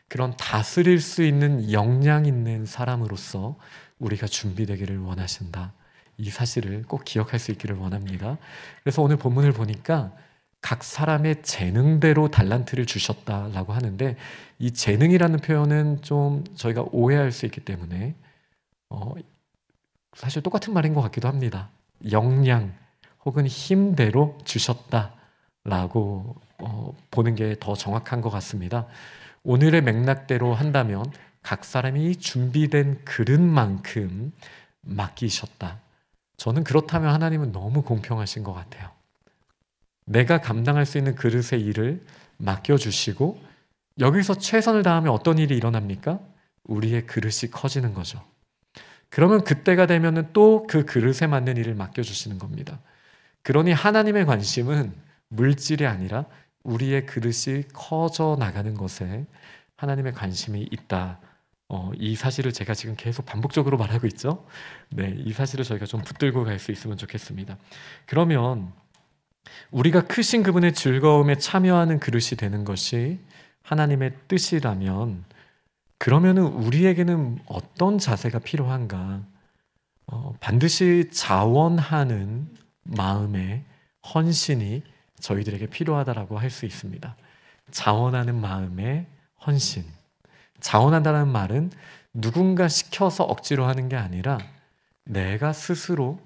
그런 다스릴 수 있는 역량 있는 사람으로서 우리가 준비되기를 원하신다. 이 사실을 꼭 기억할 수 있기를 원합니다. 그래서 오늘 본문을 보니까 각 사람의 재능대로 달란트를 주셨다라고 하는데 이 재능이라는 표현은 좀 저희가 오해할 수 있기 때문에 사실 똑같은 말인 것 같기도 합니다. 역량 혹은 힘대로 주셨다라고 보는 게 더 정확한 것 같습니다. 오늘의 맥락대로 한다면 각 사람이 준비된 그릇만큼 맡기셨다. 저는 그렇다면 하나님은 너무 공평하신 것 같아요. 내가 감당할 수 있는 그릇의 일을 맡겨주시고 여기서 최선을 다하면 어떤 일이 일어납니까? 우리의 그릇이 커지는 거죠. 그러면 그때가 되면 또 그 그릇에 맞는 일을 맡겨주시는 겁니다. 그러니 하나님의 관심은 물질이 아니라 우리의 그릇이 커져 나가는 것에 하나님의 관심이 있다. 이 사실을 제가 지금 계속 반복적으로 말하고 있죠. 네, 이 사실을 저희가 좀 붙들고 갈 수 있으면 좋겠습니다. 그러면 우리가 크신 그분의 즐거움에 참여하는 그릇이 되는 것이 하나님의 뜻이라면 그러면은 우리에게는 어떤 자세가 필요한가? 반드시 자원하는 마음의 헌신이 저희들에게 필요하다라고 할 수 있습니다. 자원하는 마음의 헌신. 자원한다는 말은 누군가 시켜서 억지로 하는 게 아니라 내가 스스로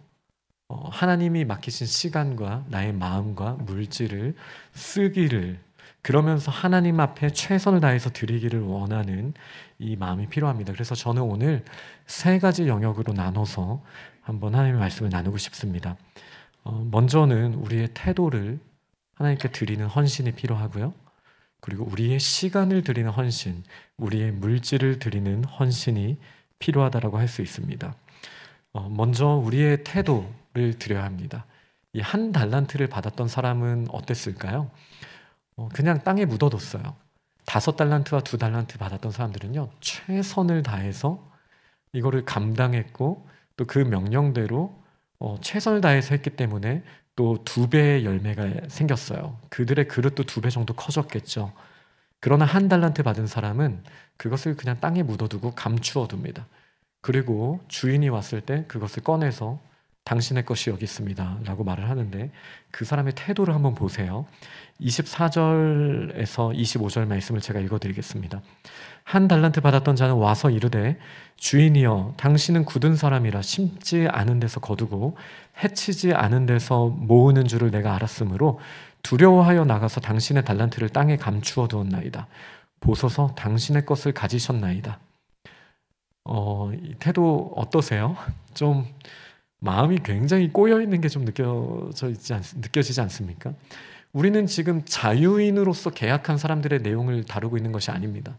하나님이 맡기신 시간과 나의 마음과 물질을 쓰기를, 그러면서 하나님 앞에 최선을 다해서 드리기를 원하는 이 마음이 필요합니다. 그래서 저는 오늘 3가지 영역으로 나눠서 한번 하나님의 말씀을 나누고 싶습니다. 먼저는 우리의 태도를 하나님께 드리는 헌신이 필요하고요. 그리고 우리의 시간을 드리는 헌신, 우리의 물질을 드리는 헌신이 필요하다라고 할 수 있습니다. 먼저 우리의 태도를 드려야 합니다. 이 한 달란트를 받았던 사람은 어땠을까요? 그냥 땅에 묻어뒀어요. 5달란트와 2달란트 받았던 사람들은요, 최선을 다해서 이거를 감당했고 또 그 명령대로 최선을 다해서 했기 때문에 또 2배의 열매가 생겼어요. 그들의 그릇도 2배 정도 커졌겠죠. 그러나 1달란트 받은 사람은 그것을 그냥 땅에 묻어두고 감추어 둡니다. 그리고 주인이 왔을 때 그것을 꺼내서 당신의 것이 여기 있습니다 라고 말을 하는데, 그 사람의 태도를 한번 보세요. 24절에서 25절 말씀을 제가 읽어드리겠습니다. 1달란트 받았던 자는 와서 이르되 주인이여, 당신은 굳은 사람이라 심지 않은 데서 거두고 해치지 않은 데서 모으는 줄을 내가 알았으므로 두려워하여 나가서 당신의 달란트를 땅에 감추어 두었나이다. 보소서, 당신의 것을 가지셨나이다. 이 태도 어떠세요? 좀 마음이 굉장히 꼬여있는 게 좀 느껴지지 않습니까? 우리는 지금 자유인으로서 계약한 사람들의 내용을 다루고 있는 것이 아닙니다.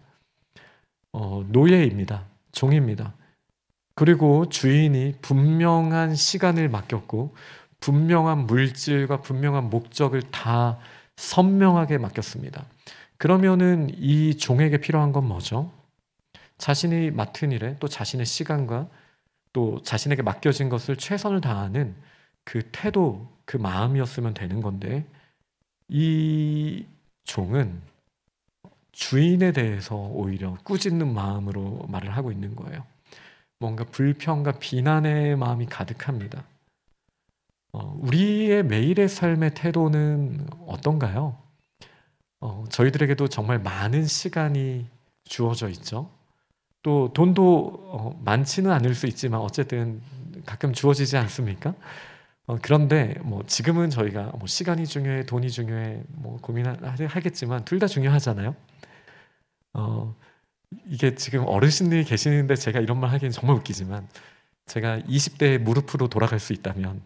노예입니다. 종입니다. 그리고 주인이 분명한 시간을 맡겼고 분명한 물질과 분명한 목적을 다 선명하게 맡겼습니다. 그러면은 이 종에게 필요한 건 뭐죠? 자신이 맡은 일에 또 자신의 시간과 또 자신에게 맡겨진 것을 최선을 다하는 그 태도, 그 마음이었으면 되는 건데, 이 종은 주인에 대해서 오히려 꾸짖는 마음으로 말을 하고 있는 거예요. 뭔가 불평과 비난의 마음이 가득합니다. 우리의 매일의 삶의 태도는 어떤가요? 저희들에게도 정말 많은 시간이 주어져 있죠. 또 돈도 많지는 않을 수 있지만 어쨌든 가끔 주어지지 않습니까? 그런데 지금은 저희가 시간이 중요해, 돈이 중요해, 고민하겠지만 둘 다 중요하잖아요. 이게 지금 어르신들이 계시는데 제가 이런 말 하기는 정말 웃기지만, 제가 20대에 무릎으로 돌아갈 수 있다면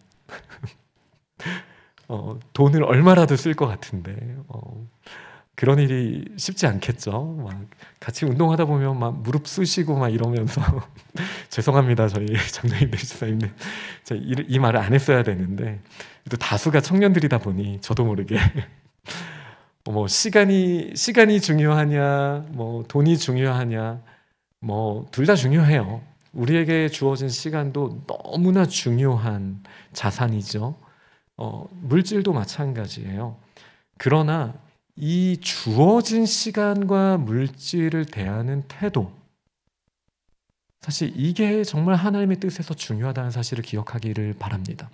돈을 얼마라도 쓸 것 같은데 그런 일이 쉽지 않겠죠. 막 같이 운동하다 보면 막 무릎 쑤시고 막 이러면서 죄송합니다, 저희 장로님들, 집사님들, 제가 이 말을 안 했어야 되는데 또 다수가 청년들이다 보니 저도 모르게 시간이 중요하냐, 돈이 중요하냐, 둘 다 중요해요. 우리에게 주어진 시간도 너무나 중요한 자산이죠. 물질도 마찬가지예요. 그러나 이 주어진 시간과 물질을 대하는 태도, 사실 이게 정말 하나님의 뜻에서 중요하다는 사실을 기억하기를 바랍니다.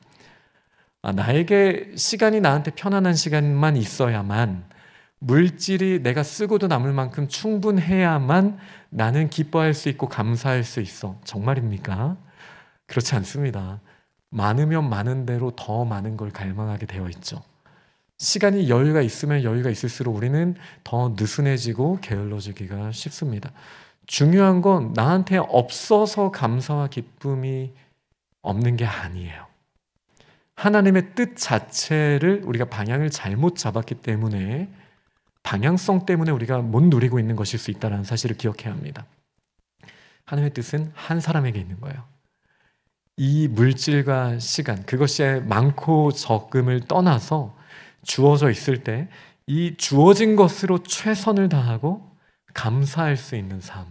나에게 시간이 나한테 편안한 시간만 있어야만, 물질이 내가 쓰고도 남을 만큼 충분해야만 나는 기뻐할 수 있고 감사할 수 있어. 정말입니까? 그렇지 않습니다. 많으면 많은 대로 더 많은 걸 갈망하게 되어 있죠. 시간이 여유가 있으면 여유가 있을수록 우리는 더 느슨해지고 게을러지기가 쉽습니다. 중요한 건 나한테 없어서 감사와 기쁨이 없는 게 아니에요. 하나님의 뜻 자체를 우리가 방향을 잘못 잡았기 때문에, 방향성 때문에 우리가 못 누리고 있는 것일 수 있다는 사실을 기억해야 합니다. 하나님의 뜻은 한 사람에게 있는 거예요. 이 물질과 시간, 그것이 많고 적음을 떠나서 주어져 있을 때 이 주어진 것으로 최선을 다하고 감사할 수 있는 삶,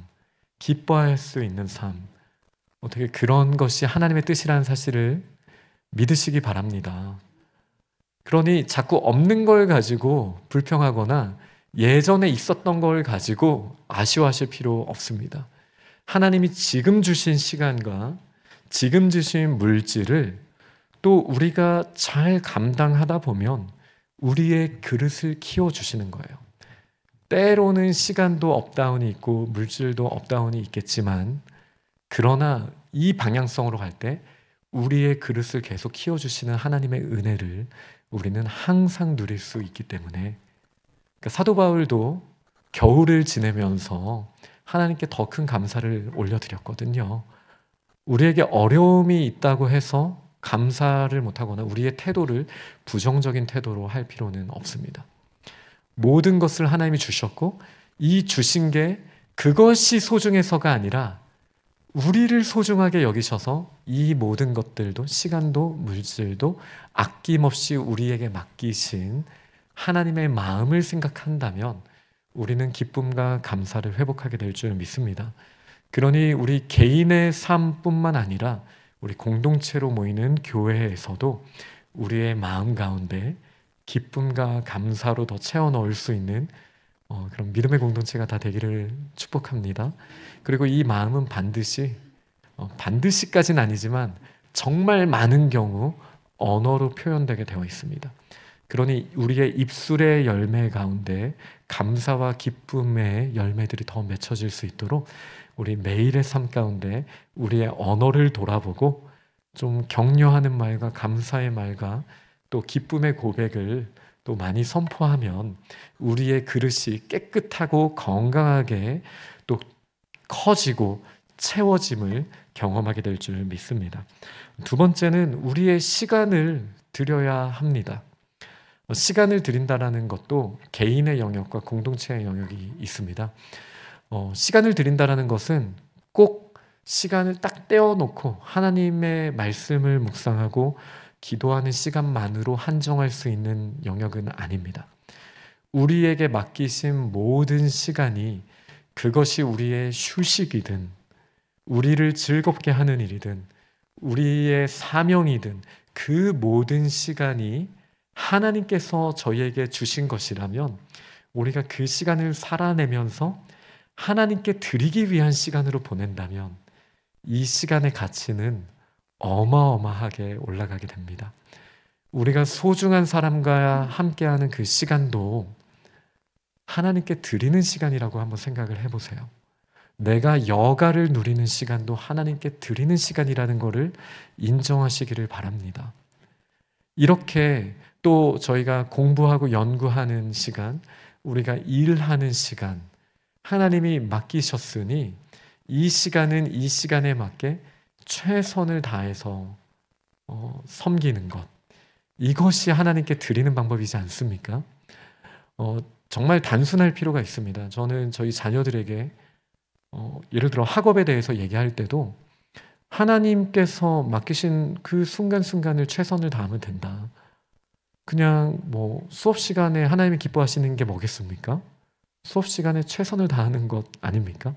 기뻐할 수 있는 삶, 어떻게 그런 것이 하나님의 뜻이라는 사실을 믿으시기 바랍니다. 그러니 자꾸 없는 걸 가지고 불평하거나 예전에 있었던 걸 가지고 아쉬워하실 필요 없습니다. 하나님이 지금 주신 시간과 지금 주신 물질을 또 우리가 잘 감당하다 보면 우리의 그릇을 키워주시는 거예요. 때로는 시간도 업다운이 있고 물질도 업다운이 있겠지만, 그러나 이 방향성으로 갈 때 우리의 그릇을 계속 키워주시는 하나님의 은혜를 우리는 항상 누릴 수 있기 때문에, 그러니까 사도 바울도 겨울을 지내면서 하나님께 더 큰 감사를 올려드렸거든요. 우리에게 어려움이 있다고 해서 감사를 못하거나 우리의 태도를 부정적인 태도로 할 필요는 없습니다. 모든 것을 하나님이 주셨고 이 주신 게 그것이 소중해서가 아니라 우리를 소중하게 여기셔서 이 모든 것들도 시간도 물질도 아낌없이 우리에게 맡기신 하나님의 마음을 생각한다면 우리는 기쁨과 감사를 회복하게 될 줄 믿습니다. 그러니 우리 개인의 삶뿐만 아니라 우리 공동체로 모이는 교회에서도 우리의 마음 가운데 기쁨과 감사로 더 채워 넣을 수 있는 그런 믿음의 공동체가 다 되기를 축복합니다. 그리고 이 마음은 반드시까지는 아니지만 정말 많은 경우 언어로 표현되게 되어 있습니다. 그러니 우리의 입술의 열매 가운데 감사와 기쁨의 열매들이 더 맺혀질 수 있도록 우리 매일의 삶 가운데 우리의 언어를 돌아보고 좀 격려하는 말과 감사의 말과 또 기쁨의 고백을 또 많이 선포하면 우리의 그릇이 깨끗하고 건강하게 또 커지고 채워짐을 경험하게 될 줄 믿습니다. 두 번째는 우리의 시간을 드려야 합니다. 시간을 드린다라는 것도 개인의 영역과 공동체의 영역이 있습니다. 시간을 드린다라는 것은 꼭 시간을 딱 떼어놓고 하나님의 말씀을 묵상하고 기도하는 시간만으로 한정할 수 있는 영역은 아닙니다. 우리에게 맡기신 모든 시간이 그것이 우리의 휴식이든 우리를 즐겁게 하는 일이든 우리의 사명이든 그 모든 시간이 하나님께서 저희에게 주신 것이라면 우리가 그 시간을 살아내면서 하나님께 드리기 위한 시간으로 보낸다면 이 시간의 가치는 어마어마하게 올라가게 됩니다. 우리가 소중한 사람과 함께하는 그 시간도 하나님께 드리는 시간이라고 한번 생각을 해보세요. 내가 여가를 누리는 시간도 하나님께 드리는 시간이라는 것을 인정하시기를 바랍니다. 이렇게 또 저희가 공부하고 연구하는 시간, 우리가 일하는 시간, 하나님이 맡기셨으니 이 시간은 이 시간에 맞게 최선을 다해서 섬기는 것, 이것이 하나님께 드리는 방법이지 않습니까? 정말 단순할 필요가 있습니다. 저는 저희 자녀들에게 예를 들어 학업에 대해서 얘기할 때도 하나님께서 맡기신 그 순간순간을 최선을 다하면 된다. 그냥 뭐 수업 시간에 하나님이 기뻐하시는 게 뭐겠습니까? 수업 시간에 최선을 다하는 것 아닙니까?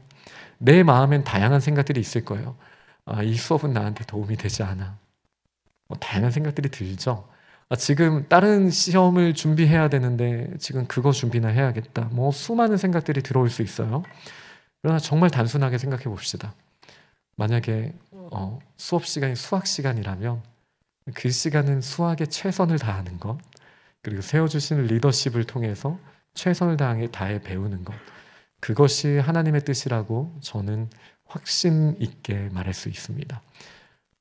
내 마음엔 다양한 생각들이 있을 거예요. 이 수업은 나한테 도움이 되지 않아. 다양한 생각들이 들죠. 지금 다른 시험을 준비해야 되는데 지금 그거 준비나 해야겠다. 뭐 수많은 생각들이 들어올 수 있어요. 그러나 정말 단순하게 생각해 봅시다. 만약에 수업 시간이 수학 시간이라면 그 시간은 수학에 최선을 다하는 것, 그리고 세워주시는 리더십을 통해서 최선을 다해 배우는 것, 그것이 하나님의 뜻이라고 저는 확신 있게 말할 수 있습니다.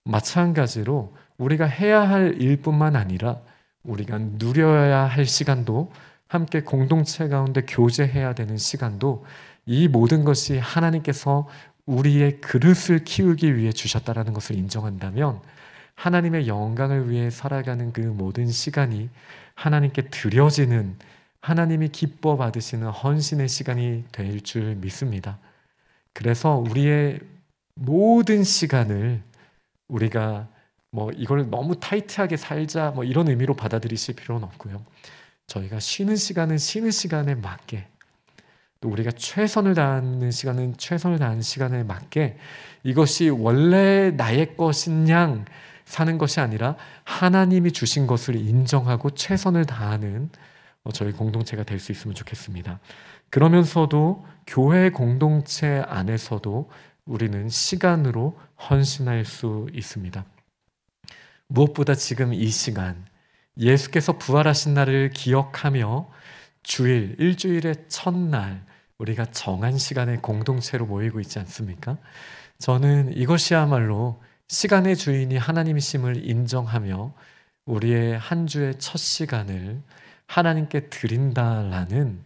마찬가지로 우리가 해야 할 일뿐만 아니라 우리가 누려야 할 시간도, 함께 공동체 가운데 교제해야 되는 시간도, 이 모든 것이 하나님께서 우리의 그릇을 키우기 위해 주셨다는 것을 인정한다면 하나님의 영광을 위해 살아가는 그 모든 시간이 하나님께 드려지는, 하나님이 기뻐 받으시는 헌신의 시간이 될 줄 믿습니다. 그래서 우리의 모든 시간을 우리가 이걸 너무 타이트하게 살자 이런 의미로 받아들이실 필요는 없고요. 저희가 쉬는 시간은 쉬는 시간에 맞게, 또 우리가 최선을 다하는 시간은 최선을 다하는 시간에 맞게, 이것이 원래 나의 것인 양 사는 것이 아니라 하나님이 주신 것을 인정하고 최선을 다하는 저희 공동체가 될 수 있으면 좋겠습니다. 그러면서도 교회 공동체 안에서도 우리는 시간으로 헌신할 수 있습니다. 무엇보다 지금 이 시간, 예수께서 부활하신 날을 기억하며 주일, 일주일의 첫날 우리가 정한 시간에 공동체로 모이고 있지 않습니까? 저는 이것이야말로 시간의 주인이 하나님이심을 인정하며 우리의 한 주의 첫 시간을 하나님께 드린다라는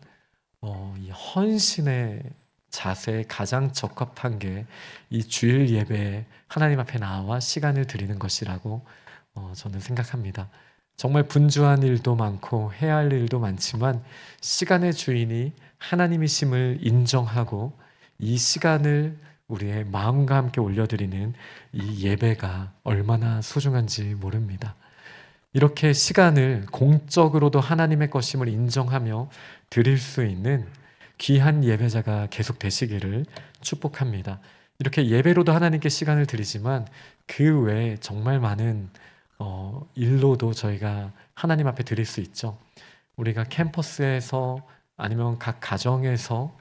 이 헌신의 자세에 가장 적합한 게 이 주일 예배에 하나님 앞에 나와 시간을 드리는 것이라고 저는 생각합니다. 정말 분주한 일도 많고 해야 할 일도 많지만 시간의 주인이 하나님이심을 인정하고 이 시간을 우리의 마음과 함께 올려드리는 이 예배가 얼마나 소중한지 모릅니다. 이렇게 시간을 공적으로도 하나님의 것임을 인정하며 드릴 수 있는 귀한 예배자가 계속 되시기를 축복합니다. 이렇게 예배로도 하나님께 시간을 드리지만 그 외에 정말 많은 일로도 저희가 하나님 앞에 드릴 수 있죠. 우리가 캠퍼스에서 아니면 각 가정에서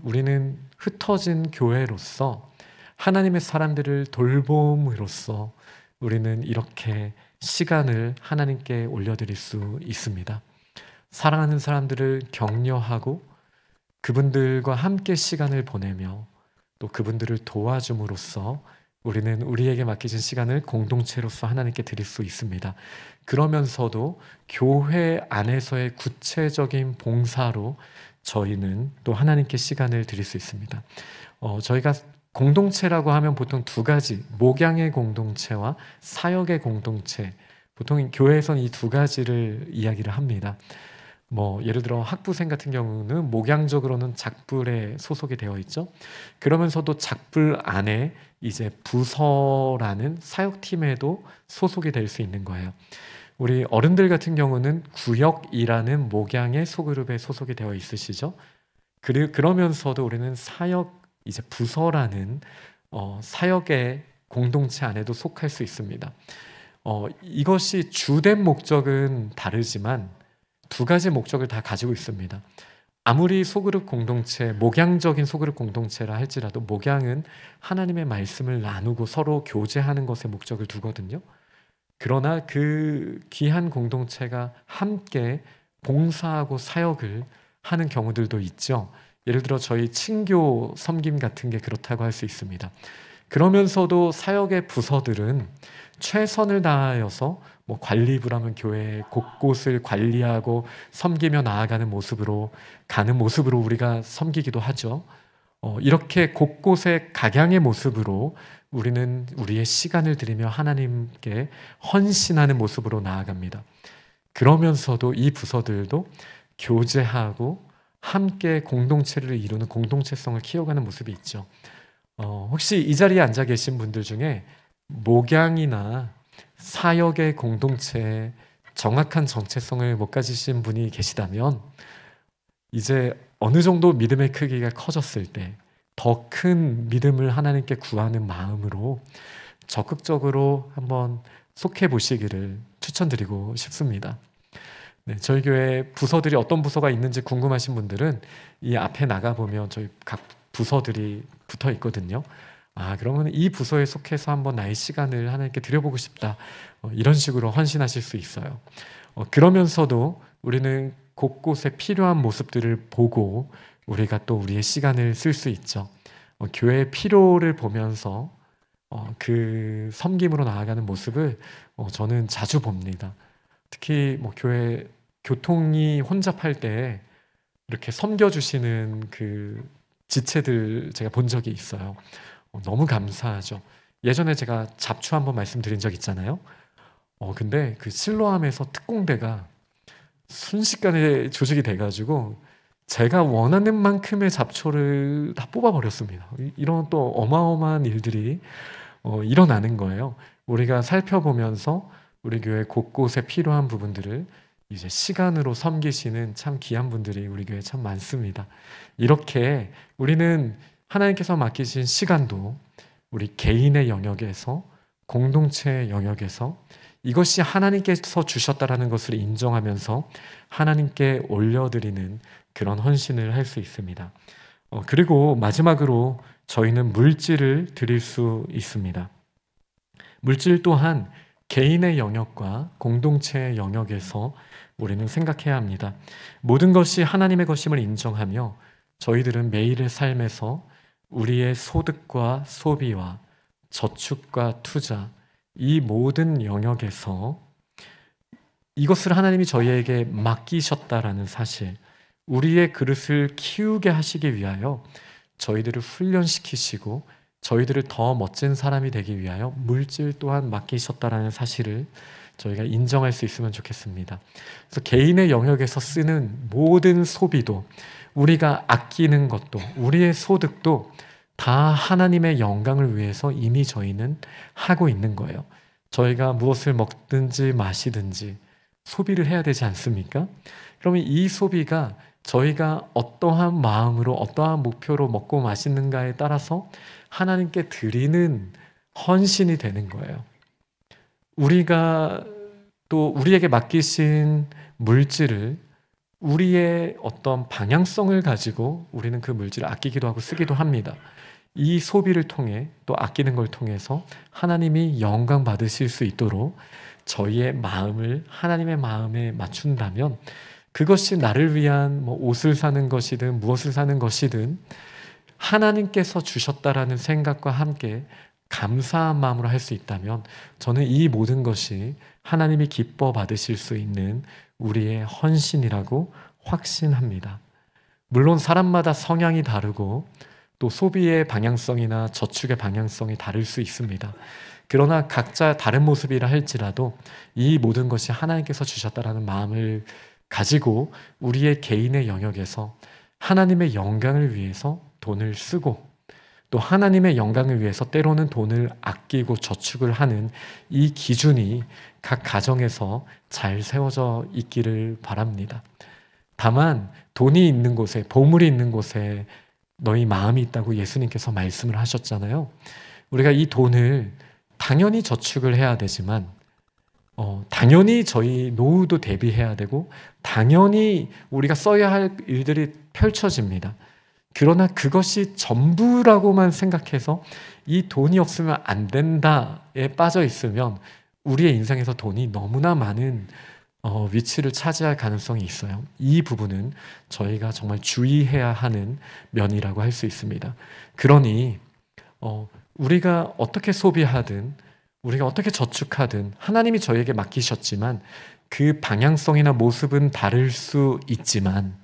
우리는 흩어진 교회로서 하나님의 사람들을 돌봄으로써 우리는 이렇게 시간을 하나님께 올려드릴 수 있습니다. 사랑하는 사람들을 격려하고 그분들과 함께 시간을 보내며 또 그분들을 도와줌으로써 우리는 우리에게 맡기신 시간을 공동체로서 하나님께 드릴 수 있습니다. 그러면서도 교회 안에서의 구체적인 봉사로 저희는 또 하나님께 시간을 드릴 수 있습니다. 저희가 공동체라고 하면 보통 두 가지, 목양의 공동체와 사역의 공동체, 보통 교회에서는 이 두 가지를 이야기를 합니다. 예를 들어 학부생 같은 경우는 목양적으로는 작불에 소속이 되어 있죠. 그러면서도 작불 안에 이제 부서라는 사역팀에도 소속이 될 수 있는 거예요. 우리 어른들 같은 경우는 구역이라는 목양의 소그룹에 소속이 되어 있으시죠. 그러면서도 우리는 사역 이제 부서라는 사역의 공동체 안에도 속할 수 있습니다. 이것이 주된 목적은 다르지만 두 가지 목적을 다 가지고 있습니다. 아무리 소그룹 공동체, 목양적인 소그룹 공동체라 할지라도 목양은 하나님의 말씀을 나누고 서로 교제하는 것에 목적을 두거든요. 그러나 그 귀한 공동체가 함께 봉사하고 사역을 하는 경우들도 있죠. 예를 들어 저희 친교 섬김 같은 게 그렇다고 할 수 있습니다. 그러면서도 사역의 부서들은 최선을 다하여서 관리부라면 교회 곳곳을 관리하고 섬기며 나아가는 모습으로 우리가 섬기기도 하죠. 이렇게 곳곳의 각양의 모습으로 우리는 우리의 시간을 드리며 하나님께 헌신하는 모습으로 나아갑니다. 그러면서도 이 부서들도 교제하고 함께 공동체를 이루는 공동체성을 키워가는 모습이 있죠. 혹시 이 자리에 앉아 계신 분들 중에 목양이나 사역의 공동체에 정확한 정체성을 못 가지신 분이 계시다면 이제 어느 정도 믿음의 크기가 커졌을 때 더 큰 믿음을 하나님께 구하는 마음으로 적극적으로 한번 속해 보시기를 추천드리고 싶습니다. 네, 저희 교회 부서들이 어떤 부서가 있는지 궁금하신 분들은 이 앞에 나가보면 저희 각 부서들이 붙어 있거든요. 그러면 이 부서에 속해서 한번 나의 시간을 하나님께 드려보고 싶다. 이런 식으로 헌신하실 수 있어요. 그러면서도 우리는 곳곳에 필요한 모습들을 보고 우리가 또 우리의 시간을 쓸 수 있죠. 교회의 필요를 보면서 그 섬김으로 나아가는 모습을 저는 자주 봅니다. 특히 교회 교통이 혼잡할 때 이렇게 섬겨주시는 그 지체들 제가 본 적이 있어요. 너무 감사하죠. 예전에 제가 잡초 한번 말씀드린 적 있잖아요. 근데 그 실로암에서 특공대가 순식간에 조직이 돼가지고 제가 원하는 만큼의 잡초를 다 뽑아버렸습니다. 이런 또 어마어마한 일들이 일어나는 거예요. 우리가 살펴보면서 우리 교회 곳곳에 필요한 부분들을 이제 시간으로 섬기시는 참 귀한 분들이 우리 교회에 참 많습니다. 이렇게 우리는 하나님께서 맡기신 시간도 우리 개인의 영역에서 공동체의 영역에서 이것이 하나님께서 주셨다라는 것을 인정하면서 하나님께 올려드리는 그런 헌신을 할 수 있습니다. 그리고 마지막으로 저희는 물질을 드릴 수 있습니다. 물질 또한 개인의 영역과 공동체의 영역에서 우리는 생각해야 합니다. 모든 것이 하나님의 것임을 인정하며 저희들은 매일의 삶에서 우리의 소득과 소비와 저축과 투자 이 모든 영역에서 이것을 하나님이 저희에게 맡기셨다라는 사실, 우리의 그릇을 키우게 하시기 위하여 저희들을 훈련시키시고 저희들을 더 멋진 사람이 되기 위하여 물질 또한 맡기셨다라는 사실을 저희가 인정할 수 있으면 좋겠습니다. 그래서 개인의 영역에서 쓰는 모든 소비도, 우리가 아끼는 것도, 우리의 소득도 다 하나님의 영광을 위해서 이미 저희는 하고 있는 거예요. 저희가 무엇을 먹든지 마시든지 소비를 해야 되지 않습니까? 그러면 이 소비가 저희가 어떠한 마음으로 어떠한 목표로 먹고 마시는가에 따라서 하나님께 드리는 헌신이 되는 거예요. 우리가 또 우리에게 맡기신 물질을, 우리의 어떤 방향성을 가지고 우리는 그 물질을 아끼기도 하고 쓰기도 합니다. 이 소비를 통해, 또 아끼는 걸 통해서 하나님이 영광 받으실 수 있도록 저희의 마음을 하나님의 마음에 맞춘다면, 그것이 나를 위한 옷을 사는 것이든 무엇을 사는 것이든 하나님께서 주셨다라는 생각과 함께 감사한 마음으로 할 수 있다면, 저는 이 모든 것이 하나님이 기뻐 받으실 수 있는 우리의 헌신이라고 확신합니다. 물론 사람마다 성향이 다르고 또 소비의 방향성이나 저축의 방향성이 다를 수 있습니다. 그러나 각자 다른 모습이라 할지라도 이 모든 것이 하나님께서 주셨다라는 마음을 가지고 우리의 개인의 영역에서 하나님의 영광을 위해서 돈을 쓰고, 또 하나님의 영광을 위해서 때로는 돈을 아끼고 저축을 하는 이 기준이 각 가정에서 잘 세워져 있기를 바랍니다. 다만 돈이 있는 곳에, 보물이 있는 곳에 너희 마음이 있다고 예수님께서 말씀을 하셨잖아요. 우리가 이 돈을 당연히 저축을 해야 되지만 당연히 저희 노후도 대비해야 되고 당연히 우리가 써야 할 일들이 펼쳐집니다. 그러나 그것이 전부라고만 생각해서 이 돈이 없으면 안 된다에 빠져 있으면 우리의 인생에서 돈이 너무나 많은 위치를 차지할 가능성이 있어요. 이 부분은 저희가 정말 주의해야 하는 면이라고 할 수 있습니다. 그러니 우리가 어떻게 소비하든, 우리가 어떻게 저축하든 하나님이 저희에게 맡기셨지만 그 방향성이나 모습은 다를 수 있지만,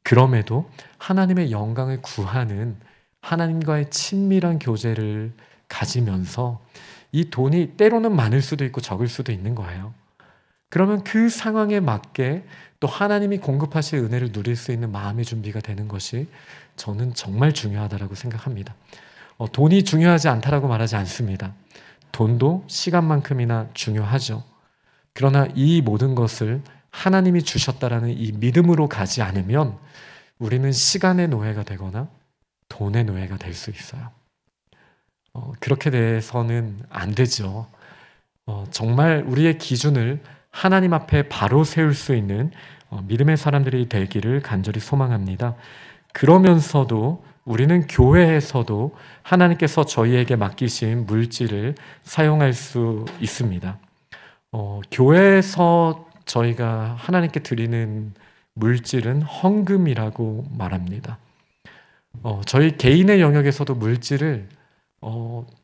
그럼에도 하나님의 영광을 구하는 하나님과의 친밀한 교제를 가지면서 이 돈이 때로는 많을 수도 있고 적을 수도 있는 거예요. 그러면 그 상황에 맞게 또 하나님이 공급하실 은혜를 누릴 수 있는 마음의 준비가 되는 것이 저는 정말 중요하다고 생각합니다. 돈이 중요하지 않다라고 말하지 않습니다. 돈도 시간만큼이나 중요하죠. 그러나 이 모든 것을 하나님이 주셨다라는 이 믿음으로 가지 않으면 우리는 시간의 노예가 되거나 돈의 노예가 될 수 있어요. 그렇게 돼서는 안 되죠. 정말 우리의 기준을 하나님 앞에 바로 세울 수 있는 믿음의 사람들이 되기를 간절히 소망합니다. 그러면서도 우리는 교회에서도 하나님께서 저희에게 맡기신 물질을 사용할 수 있습니다. 교회에서 저희가 하나님께 드리는 물질은 헌금이라고 말합니다. 저희 개인의 영역에서도 물질을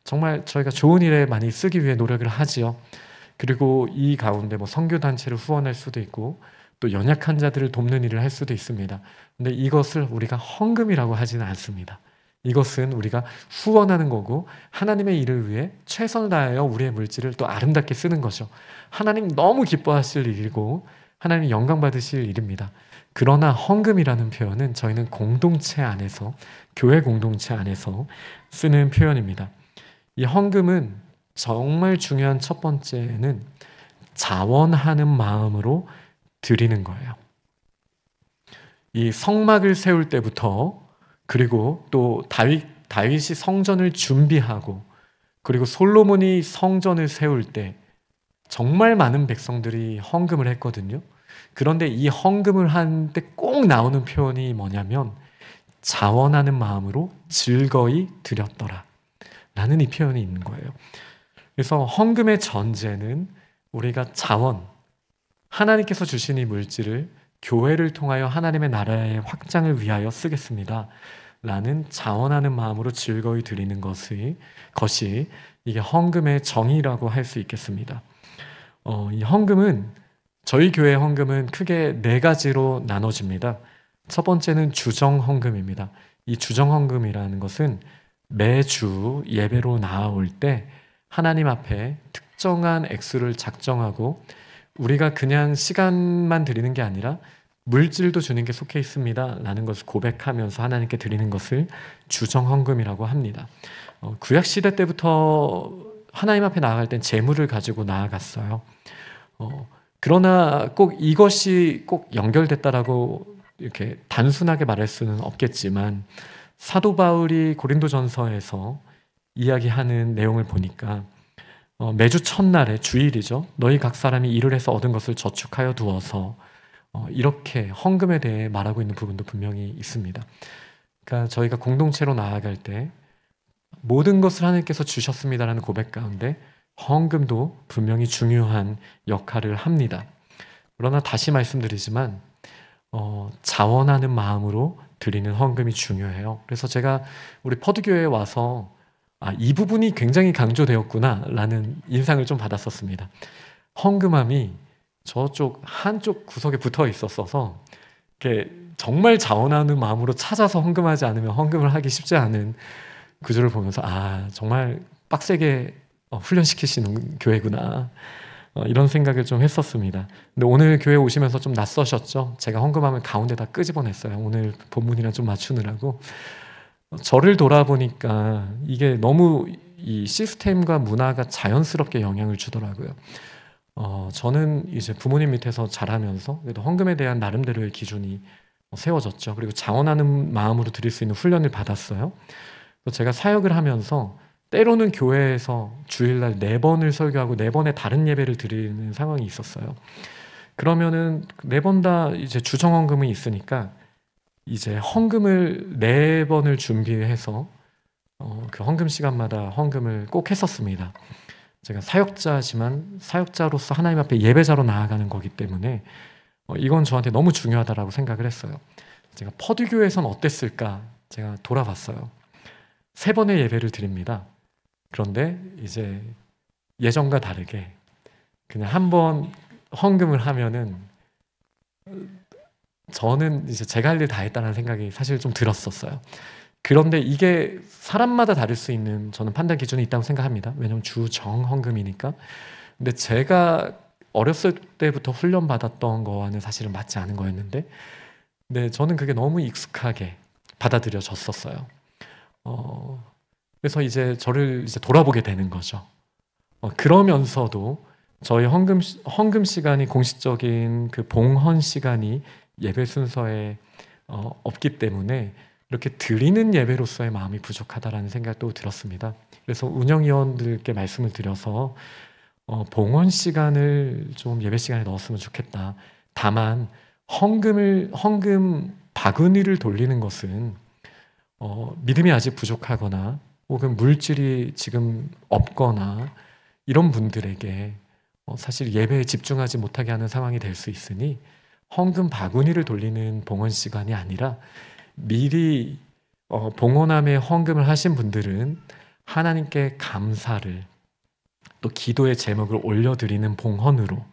정말 저희가 좋은 일에 많이 쓰기 위해 노력을 하지요. 그리고 이 가운데 선교단체를 후원할 수도 있고 또 연약한 자들을 돕는 일을 할 수도 있습니다. 근데 이것을 우리가 헌금이라고 하지는 않습니다. 이것은 우리가 후원하는 거고 하나님의 일을 위해 최선을 다하여 우리의 물질을 또 아름답게 쓰는 거죠. 하나님 너무 기뻐하실 일이고 하나님 영광 받으실 일입니다. 그러나 헌금이라는 표현은 저희는 공동체 안에서, 교회 공동체 안에서 쓰는 표현입니다. 이 헌금은 정말 중요한 첫 번째는 자원하는 마음으로 드리는 거예요. 이 성막을 세울 때부터, 그리고 또 다윗이 성전을 준비하고, 그리고 솔로몬이 성전을 세울 때 정말 많은 백성들이 헌금을 했거든요. 그런데 이 헌금을 하는데 꼭 나오는 표현이 뭐냐면 자원하는 마음으로 즐거이 드렸더라 라는 이 표현이 있는 거예요. 그래서 헌금의 전제는 우리가 자원, 하나님께서 주신 이 물질을 교회를 통하여 하나님의 나라의 확장을 위하여 쓰겠습니다 라는 자원하는 마음으로 즐거이 드리는 것이 이게 헌금의 정의라고 할 수 있겠습니다. 이 헌금은, 저희 교회 헌금은 크게 4가지로 나눠집니다. 첫 번째는 주정 헌금입니다. 이 주정 헌금이라는 것은 매주 예배로 나아올 때 하나님 앞에 특정한 액수를 작정하고 우리가 그냥 시간만 드리는 게 아니라 물질도 주는 게 속해 있습니다 라는 것을 고백하면서 하나님께 드리는 것을 주정헌금이라고 합니다. 구약시대 때부터 하나님 앞에 나아갈 땐 재물을 가지고 나아갔어요. 그러나 꼭 이것이 꼭 연결됐다라고 이렇게 단순하게 말할 수는 없겠지만 사도 바울이 고린도전서에서 이야기하는 내용을 보니까 매주 첫날에 주일이죠. 너희 각 사람이 일을 해서 얻은 것을 저축하여 두어서 이렇게 헌금에 대해 말하고 있는 부분도 분명히 있습니다. 그러니까 저희가 공동체로 나아갈 때 모든 것을 하나님께서 주셨습니다라는 고백 가운데 헌금도 분명히 중요한 역할을 합니다. 그러나 다시 말씀드리지만 자원하는 마음으로 드리는 헌금이 중요해요. 그래서 제가 우리 퍼드교회에 와서 이 부분이 굉장히 강조되었구나 라는 인상을 좀 받았었습니다. 헌금함이 저쪽 한쪽 구석에 붙어 있었어서 이렇게 정말 자원하는 마음으로 찾아서 헌금하지 않으면 헌금을 하기 쉽지 않은 구조를 보면서 정말 빡세게 훈련시키시는 교회구나 이런 생각을 좀 했었습니다. 근데 오늘 교회 오시면서 좀 낯서셨죠? 제가 헌금함을 가운데다 끄집어냈어요. 오늘 본문이랑 좀 맞추느라고. 저를 돌아보니까 이게 너무 이 시스템과 문화가 자연스럽게 영향을 주더라고요. 저는 이제 부모님 밑에서 자라면서 그래도 헌금에 대한 나름대로의 기준이 세워졌죠. 그리고 자원하는 마음으로 드릴 수 있는 훈련을 받았어요. 제가 사역을 하면서 때로는 교회에서 주일날 4번을 설교하고 4번의 다른 예배를 드리는 상황이 있었어요. 그러면은 4번 다 이제 주정헌금이 있으니까 이제 헌금을 4번을 준비해서 그 헌금 시간마다 헌금을 꼭 했었습니다. 제가 사역자지만 사역자로서 하나님 앞에 예배자로 나아가는 거기 때문에 이건 저한테 너무 중요하다라고 생각을 했어요. 제가 퍼드교회에서는 어땠을까 제가 돌아봤어요. 3번의 예배를 드립니다. 그런데 이제 예전과 다르게 그냥 한 번 헌금을 하면은 저는 이제 제가 할 일 다 했다는 생각이 사실 좀 들었었어요. 그런데 이게 사람마다 다를 수 있는 저는 판단 기준이 있다고 생각합니다. 왜냐하면 주정헌금이니까. 근데 제가 어렸을 때부터 훈련받았던 거와는 사실은 맞지 않은 거였는데 근데 저는 그게 너무 익숙하게 받아들여졌었어요. 그래서 이제 저를 이제 돌아보게 되는 거죠. 그러면서도 저희 헌금 시간이 공식적인 그 봉헌 시간이 예배 순서에 없기 때문에 이렇게 드리는 예배로서의 마음이 부족하다라는 생각도 들었습니다. 그래서 운영위원들께 말씀을 드려서 봉헌 시간을 좀 예배 시간에 넣었으면 좋겠다. 다만 헌금 바구니를 돌리는 것은 믿음이 아직 부족하거나 혹은 물질이 지금 없거나 이런 분들에게 사실 예배에 집중하지 못하게 하는 상황이 될 수 있으니 헌금 바구니를 돌리는 봉헌 시간이 아니라 미리 봉헌함에 헌금을 하신 분들은 하나님께 감사를 또 기도의 제목을 올려드리는 봉헌으로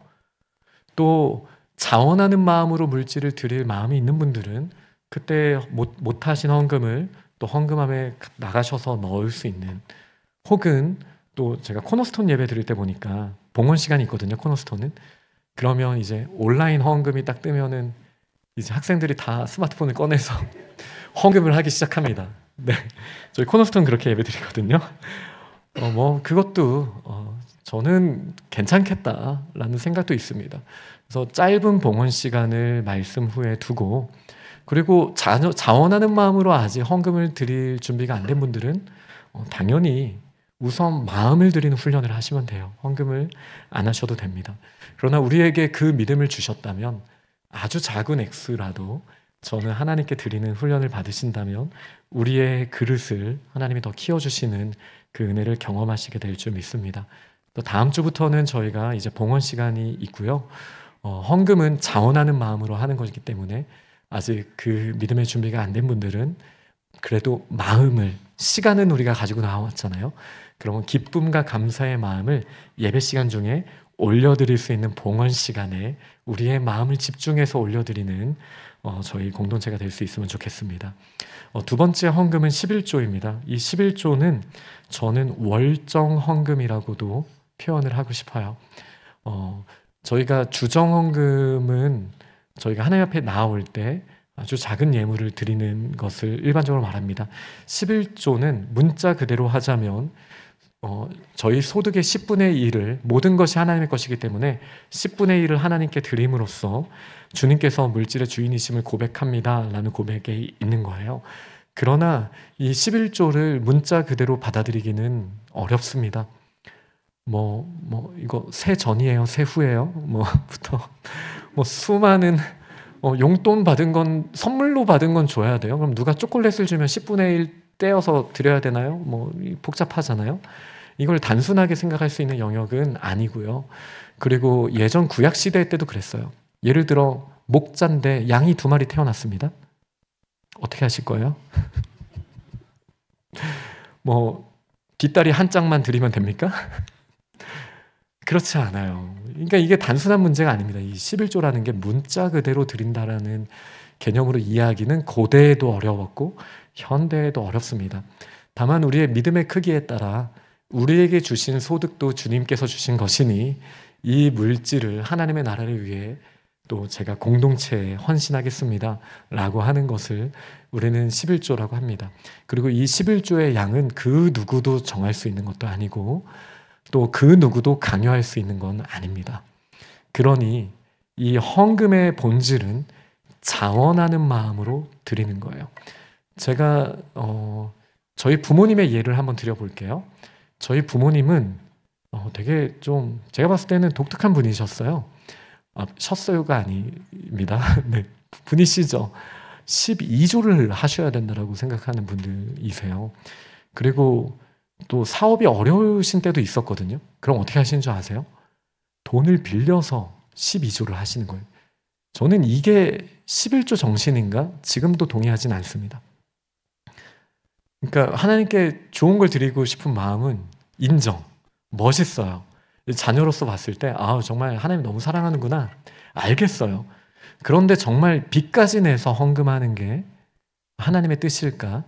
또 자원하는 마음으로 물질을 드릴 마음이 있는 분들은 그때 못하신 헌금을 또 헌금함에 나가셔서 넣을 수 있는 혹은 또 제가 코너스톤 예배 드릴 때 보니까 봉헌 시간이 있거든요. 코너스톤은 그러면 이제 온라인 헌금이 딱 뜨면은 이제 학생들이 다 스마트폰을 꺼내서 헌금을 하기 시작합니다. 네, 저희 코너스톤 그렇게 예배 드리거든요. 그것도 저는 괜찮겠다라는 생각도 있습니다. 그래서 짧은 봉헌 시간을 말씀 후에 두고 그리고 자원하는 마음으로 아직 헌금을 드릴 준비가 안 된 분들은 당연히 우선 마음을 드리는 훈련을 하시면 돼요. 헌금을 안 하셔도 됩니다. 그러나 우리에게 그 믿음을 주셨다면 아주 작은 액수라도 저는 하나님께 드리는 훈련을 받으신다면 우리의 그릇을 하나님이 더 키워주시는 그 은혜를 경험하시게 될 줄 믿습니다. 또 다음 주부터는 저희가 이제 봉헌 시간이 있고요. 헌금은 자원하는 마음으로 하는 것이기 때문에 아직 그 믿음의 준비가 안 된 분들은 그래도 마음을 시간은 우리가 가지고 나왔잖아요. 그러면 기쁨과 감사의 마음을 예배 시간 중에 올려드릴 수 있는 봉헌 시간에 우리의 마음을 집중해서 올려드리는 저희 공동체가 될 수 있으면 좋겠습니다. 두 번째 헌금은 11조입니다. 이 11조는 저는 월정 헌금이라고도 표현을 하고 싶어요. 저희가 주정헌금은 저희가 하나님 앞에 나올 때 아주 작은 예물을 드리는 것을 일반적으로 말합니다. 11조는 문자 그대로 하자면 저희 소득의 10분의 1을 모든 것이 하나님의 것이기 때문에 10분의 1을 하나님께 드림으로써 주님께서 물질의 주인이심을 고백합니다 라는 고백이 있는 거예요. 그러나 이 11조를 문자 그대로 받아들이기는 어렵습니다. 이거 새 전이에요, 새 후예요? 부터 수많은 용돈 받은 건 선물로 받은 건 줘야 돼요. 그럼 누가 초콜릿을 주면 10분의 1 떼어서 드려야 되나요? 복잡하잖아요. 이걸 단순하게 생각할 수 있는 영역은 아니고요. 그리고 예전 구약 시대 때도 그랬어요. 예를 들어 목자인데 양이 2마리 태어났습니다. 어떻게 하실 거예요? 뒷다리 한 짝만 드리면 됩니까? 그렇지 않아요. 그러니까 이게 단순한 문제가 아닙니다. 이 11조라는 게 문자 그대로 드린다라는 개념으로 이해하기는 고대에도 어려웠고 현대에도 어렵습니다. 다만 우리의 믿음의 크기에 따라 우리에게 주신 소득도 주님께서 주신 것이니 이 물질을 하나님의 나라를 위해 또 제가 공동체에 헌신하겠습니다 라고 하는 것을 우리는 11조라고 합니다. 그리고 이 11조의 양은 그 누구도 정할 수 있는 것도 아니고 또 그 누구도 강요할 수 있는 건 아닙니다. 그러니 이 헌금의 본질은 자원하는 마음으로 드리는 거예요. 제가 저희 부모님의 예를 한번 드려볼게요. 저희 부모님은 되게 좀 제가 봤을 때는 독특한 분이셨어요. 셨어요가 아닙니다. 네, 분이시죠. 12조를 하셔야 된다고 생각하는 분들이세요. 그리고 또 사업이 어려우신 때도 있었거든요. 그럼 어떻게 하시는 줄 아세요? 돈을 빌려서 12조를 하시는 거예요. 저는 이게 11조 정신인가? 지금도 동의하진 않습니다. 그러니까 하나님께 좋은 걸 드리고 싶은 마음은 인정, 멋있어요. 자녀로서 봤을 때 정말 하나님 너무 사랑하는구나 알겠어요. 그런데 정말 빚까지 내서 헌금하는 게 하나님의 뜻일까?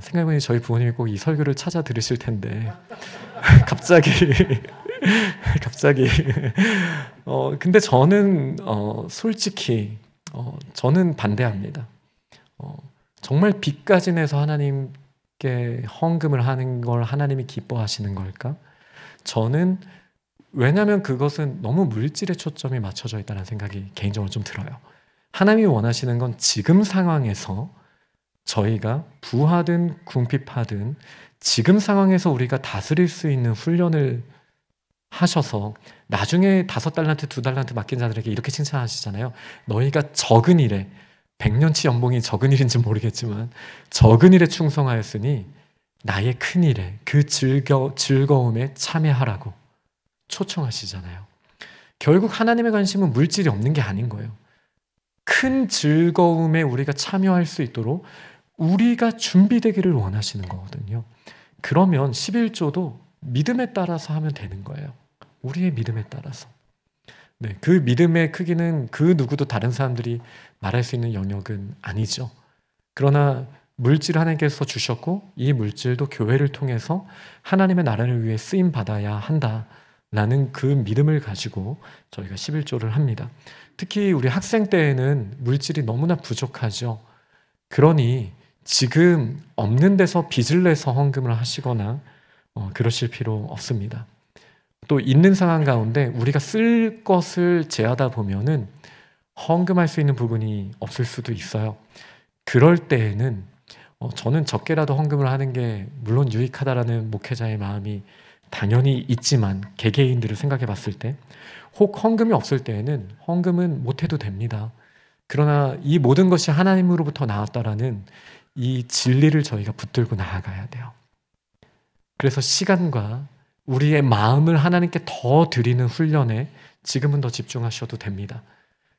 생각해보니 저희 부모님이 꼭 이 설교를 찾아 들으실 텐데 갑자기 근데 저는 솔직히 저는 반대합니다. 정말 빚까지 내서 하나님께 헌금을 하는 걸 하나님이 기뻐하시는 걸까? 저는 왜냐하면 그것은 너무 물질에 초점이 맞춰져 있다는 생각이 개인적으로 좀 들어요. 하나님이 원하시는 건 지금 상황에서 저희가 부하든 궁핍하든 지금 상황에서 우리가 다스릴 수 있는 훈련을 하셔서 나중에 5달란트, 2달란트 맡긴 자들에게 이렇게 칭찬하시잖아요. 너희가 적은 일에 100년치 연봉이 적은 일인지 모르겠지만 적은 일에 충성하였으니 나의 큰 일에 그 즐거움에 참여하라고 초청하시잖아요. 결국 하나님의 관심은 물질이 없는 게 아닌 거예요. 큰 즐거움에 우리가 참여할 수 있도록 우리가 준비되기를 원하시는 거거든요. 그러면 11조도 믿음에 따라서 하면 되는 거예요. 우리의 믿음에 따라서. 네, 그 믿음의 크기는 그 누구도 다른 사람들이 말할 수 있는 영역은 아니죠. 그러나 물질을 하나님께서 주셨고 이 물질도 교회를 통해서 하나님의 나라를 위해 쓰임 받아야 한다라는 그 믿음을 가지고 저희가 11조를 합니다. 특히 우리 학생 때에는 물질이 너무나 부족하죠. 그러니 지금 없는 데서 빚을 내서 헌금을 하시거나 그러실 필요 없습니다. 또 있는 상황 가운데 우리가 쓸 것을 제하다 보면은 헌금할 수 있는 부분이 없을 수도 있어요. 그럴 때에는 저는 적게라도 헌금을 하는 게 물론 유익하다라는 목회자의 마음이 당연히 있지만 개개인들을 생각해 봤을 때 혹 헌금이 없을 때에는 헌금은 못해도 됩니다. 그러나 이 모든 것이 하나님으로부터 나왔다라는 이 진리를 저희가 붙들고 나아가야 돼요. 그래서 시간과 우리의 마음을 하나님께 더 드리는 훈련에 지금은 더 집중하셔도 됩니다.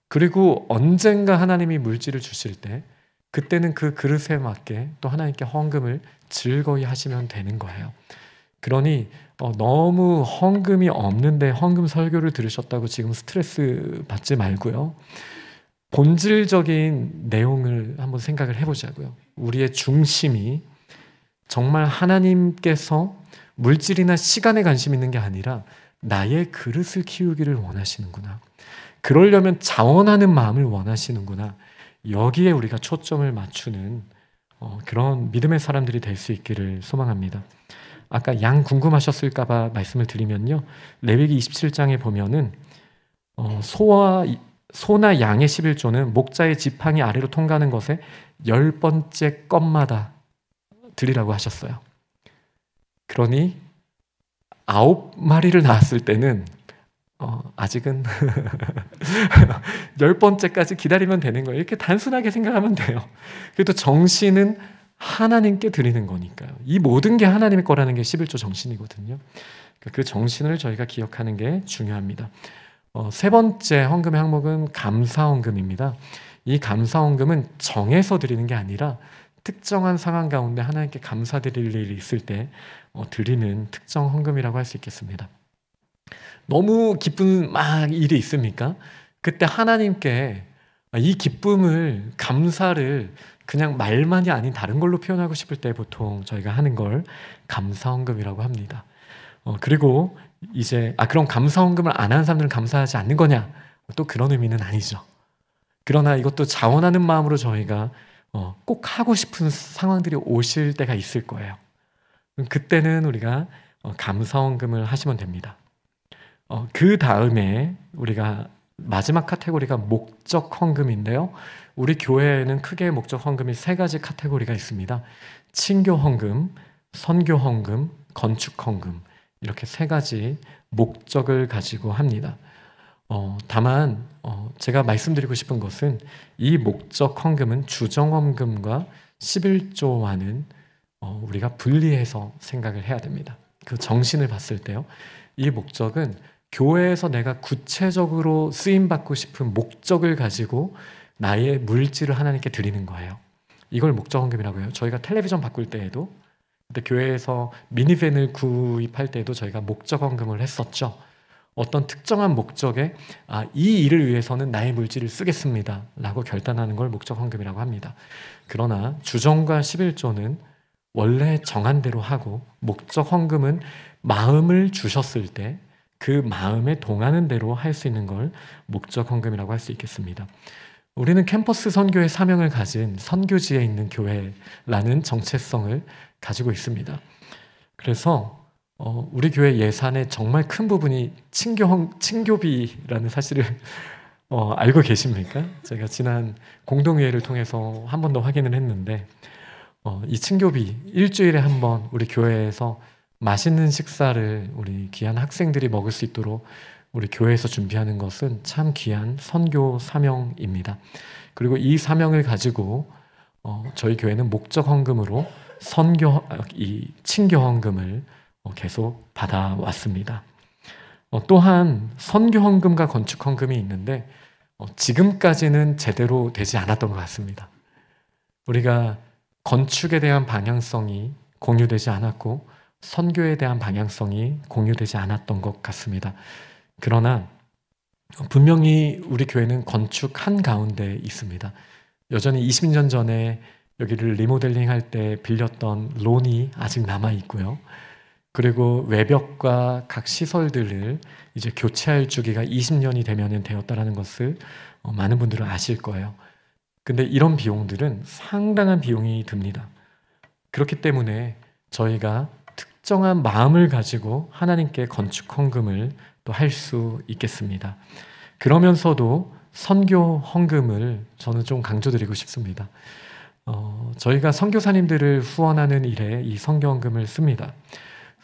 그리고 언젠가 하나님이 물질을 주실 때 그때는 그 그릇에 맞게 또 하나님께 헌금을 즐거이 하시면 되는 거예요. 그러니 너무 헌금이 없는데 헌금 설교를 들으셨다고 지금 스트레스 받지 말고요. 본질적인 내용을 한번 생각을 해보자고요. 우리의 중심이 정말 하나님께서 물질이나 시간에 관심 있는 게 아니라 나의 그릇을 키우기를 원하시는구나. 그러려면 자원하는 마음을 원하시는구나. 여기에 우리가 초점을 맞추는 그런 믿음의 사람들이 될 수 있기를 소망합니다. 아까 양 궁금하셨을까봐 말씀을 드리면요, 레위기 27장에 보면은 소나 양의 11조는 목자의 지팡이 아래로 통과하는 것에 10번째 것마다 드리라고 하셨어요. 그러니 9마리를 낳았을 때는 아직은 10번째까지 기다리면 되는 거예요. 이렇게 단순하게 생각하면 돼요. 그래도 정신은 하나님께 드리는 거니까요. 이 모든 게 하나님의 거라는 게 11조 정신이거든요. 그 정신을 저희가 기억하는 게 중요합니다. 세 번째 헌금의 항목은 감사헌금입니다. 이 감사헌금은 정해서 드리는 게 아니라 특정한 상황 가운데 하나님께 감사드릴 일이 있을 때 드리는 특정 헌금이라고 할 수 있겠습니다. 너무 기쁜 일이 있습니까? 그때 하나님께 이 기쁨을, 감사를 그냥 말만이 아닌 다른 걸로 표현하고 싶을 때 보통 저희가 하는 걸 감사헌금이라고 합니다. 그리고 이제 그럼 감사헌금을 안 하는 사람들은 감사하지 않는 거냐? 또 그런 의미는 아니죠. 그러나 이것도 자원하는 마음으로 저희가 꼭 하고 싶은 상황들이 오실 때가 있을 거예요. 그때는 우리가 감사헌금을 하시면 됩니다. 그 다음에 우리가 마지막 카테고리가 목적 헌금인데요. 우리 교회에는 크게 목적 헌금이 3가지 카테고리가 있습니다. 친교 헌금, 선교 헌금, 건축 헌금, 이렇게 3가지 목적을 가지고 합니다. 다만 제가 말씀드리고 싶은 것은 이 목적 헌금은 주정 헌금과 11조와는 우리가 분리해서 생각을 해야 됩니다. 그 정신을 봤을 때요, 이 목적은 교회에서 내가 구체적으로 쓰임받고 싶은 목적을 가지고 나의 물질을 하나님께 드리는 거예요. 이걸 목적 헌금이라고 해요. 저희가 텔레비전 바꿀 때에도, 그때 교회에서 미니밴을 구입할 때에도 저희가 목적 헌금을 했었죠. 어떤 특정한 목적에 이 일을 위해서는 나의 물질을 쓰겠습니다 라고 결단하는 걸 목적 헌금이라고 합니다. 그러나 주정과 11조는 원래 정한 대로 하고, 목적 헌금은 마음을 주셨을 때 그 마음에 동하는 대로 할 수 있는 걸 목적 헌금이라고 할 수 있겠습니다. 우리는 캠퍼스 선교의 사명을 가진 선교지에 있는 교회라는 정체성을 가지고 있습니다. 그래서 우리 교회 예산의 정말 큰 부분이 친교비라는 사실을 알고 계십니까? 제가 지난 공동회의를 통해서 한 번 더 확인을 했는데, 이 친교비, 일주일에 한 번 우리 교회에서 맛있는 식사를 우리 귀한 학생들이 먹을 수 있도록 우리 교회에서 준비하는 것은 참 귀한 선교 사명입니다. 그리고 이 사명을 가지고 저희 교회는 목적 헌금으로 이 친교 헌금을 계속 받아왔습니다. 또한 선교 헌금과 건축 헌금이 있는데 지금까지는 제대로 되지 않았던 것 같습니다. 우리가 건축에 대한 방향성이 공유되지 않았고 선교에 대한 방향성이 공유되지 않았던 것 같습니다. 그러나 분명히 우리 교회는 건축 한가운데 있습니다. 여전히 20년 전에 여기를 리모델링 할 때 빌렸던 론이 아직 남아 있고요. 그리고 외벽과 각 시설들을 이제 교체할 주기가 20년이 되면 되었다는 것을 많은 분들은 아실 거예요. 근데 이런 비용들은 상당한 비용이 듭니다. 그렇기 때문에 저희가 특정한 마음을 가지고 하나님께 건축 헌금을 또 할 수 있겠습니다. 그러면서도 선교 헌금을 저는 좀 강조드리고 싶습니다. 저희가 선교사님들을 후원하는 일에 이 선교 헌금을 씁니다.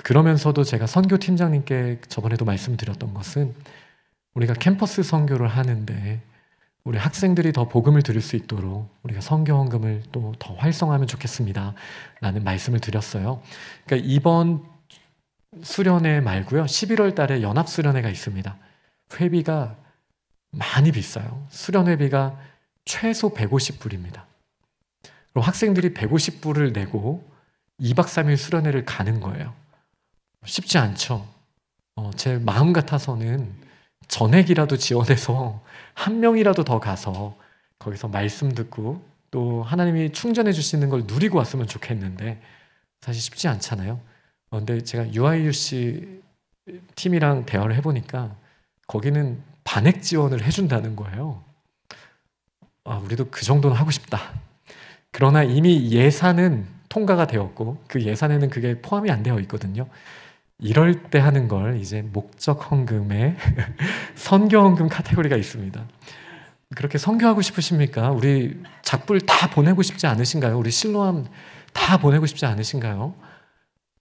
그러면서도 제가 선교팀장님께 저번에도 말씀드렸던 것은 우리가 캠퍼스 선교를 하는데 우리 학생들이 더 복음을 들을 수 있도록 우리가 선교 헌금을 또 더 활성화하면 좋겠습니다 라는 말씀을 드렸어요. 그러니까 이번 수련회 말고요, 11월 달에 연합수련회가 있습니다. 회비가 많이 비싸요. 수련회비가 최소 150불입니다. 그리고 학생들이 150불을 내고 2박 3일 수련회를 가는 거예요. 쉽지 않죠. 제 마음 같아서는 전액이라도 지원해서 한 명이라도 더 가서 거기서 말씀 듣고 또 하나님이 충전해 주시는 걸 누리고 왔으면 좋겠는데 사실 쉽지 않잖아요. 근데 제가 UIUC 팀이랑 대화를 해보니까 거기는 반액 지원을 해준다는 거예요. 우리도 그 정도는 하고 싶다. 그러나 이미 예산은 통과가 되었고 그 예산에는 그게 포함이 안 되어 있거든요. 이럴 때 하는 걸 이제 목적 헌금에 선교 헌금 카테고리가 있습니다. 그렇게 선교하고 싶으십니까? 우리 작불 다 보내고 싶지 않으신가요? 우리 실로암 다 보내고 싶지 않으신가요?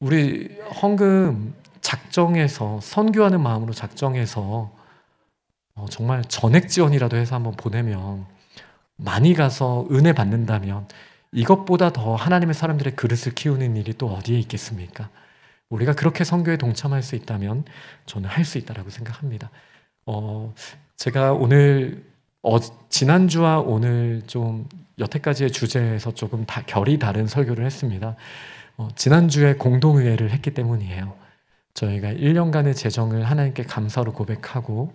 우리 헌금 작정해서 선교하는 마음으로 작정해서 정말 전액 지원이라도 해서 한번 보내면 많이 가서 은혜 받는다면 이것보다 더 하나님의 사람들의 그릇을 키우는 일이 또 어디에 있겠습니까? 우리가 그렇게 선교에 동참할 수 있다면 저는 할 수 있다라고 생각합니다. 제가 오늘 지난주와 오늘 좀 여태까지의 주제에서 조금 결이 다른 설교를 했습니다. 지난주에 공동의회를 했기 때문이에요. 저희가 1년간의 재정을 하나님께 감사로 고백하고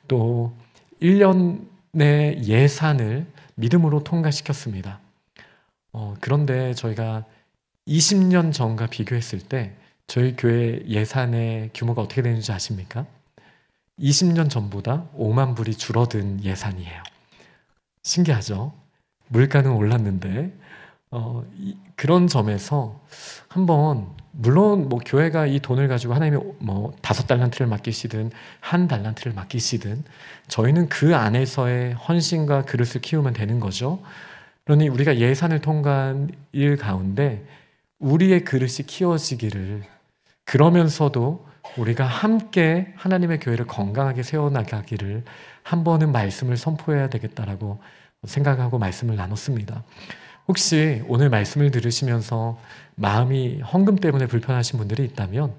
또 1년의 예산을 믿음으로 통과시켰습니다. 그런데 저희가 20년 전과 비교했을 때 저희 교회 예산의 규모가 어떻게 되는지 아십니까? 20년 전보다 5만 불이 줄어든 예산이에요. 신기하죠? 물가는 올랐는데 그런 점에서 한번 물론 뭐 교회가 이 돈을 가지고 하나님의 5달란트를 맡기시든 1달란트를 맡기시든 저희는 그 안에서의 헌신과 그릇을 키우면 되는 거죠. 그러니 우리가 예산을 통과한 일 가운데 우리의 그릇이 키워지기를, 그러면서도 우리가 함께 하나님의 교회를 건강하게 세워나가기를 한 번은 말씀을 선포해야 되겠다라고 생각하고 말씀을 나눴습니다. 혹시 오늘 말씀을 들으시면서 마음이 헌금 때문에 불편하신 분들이 있다면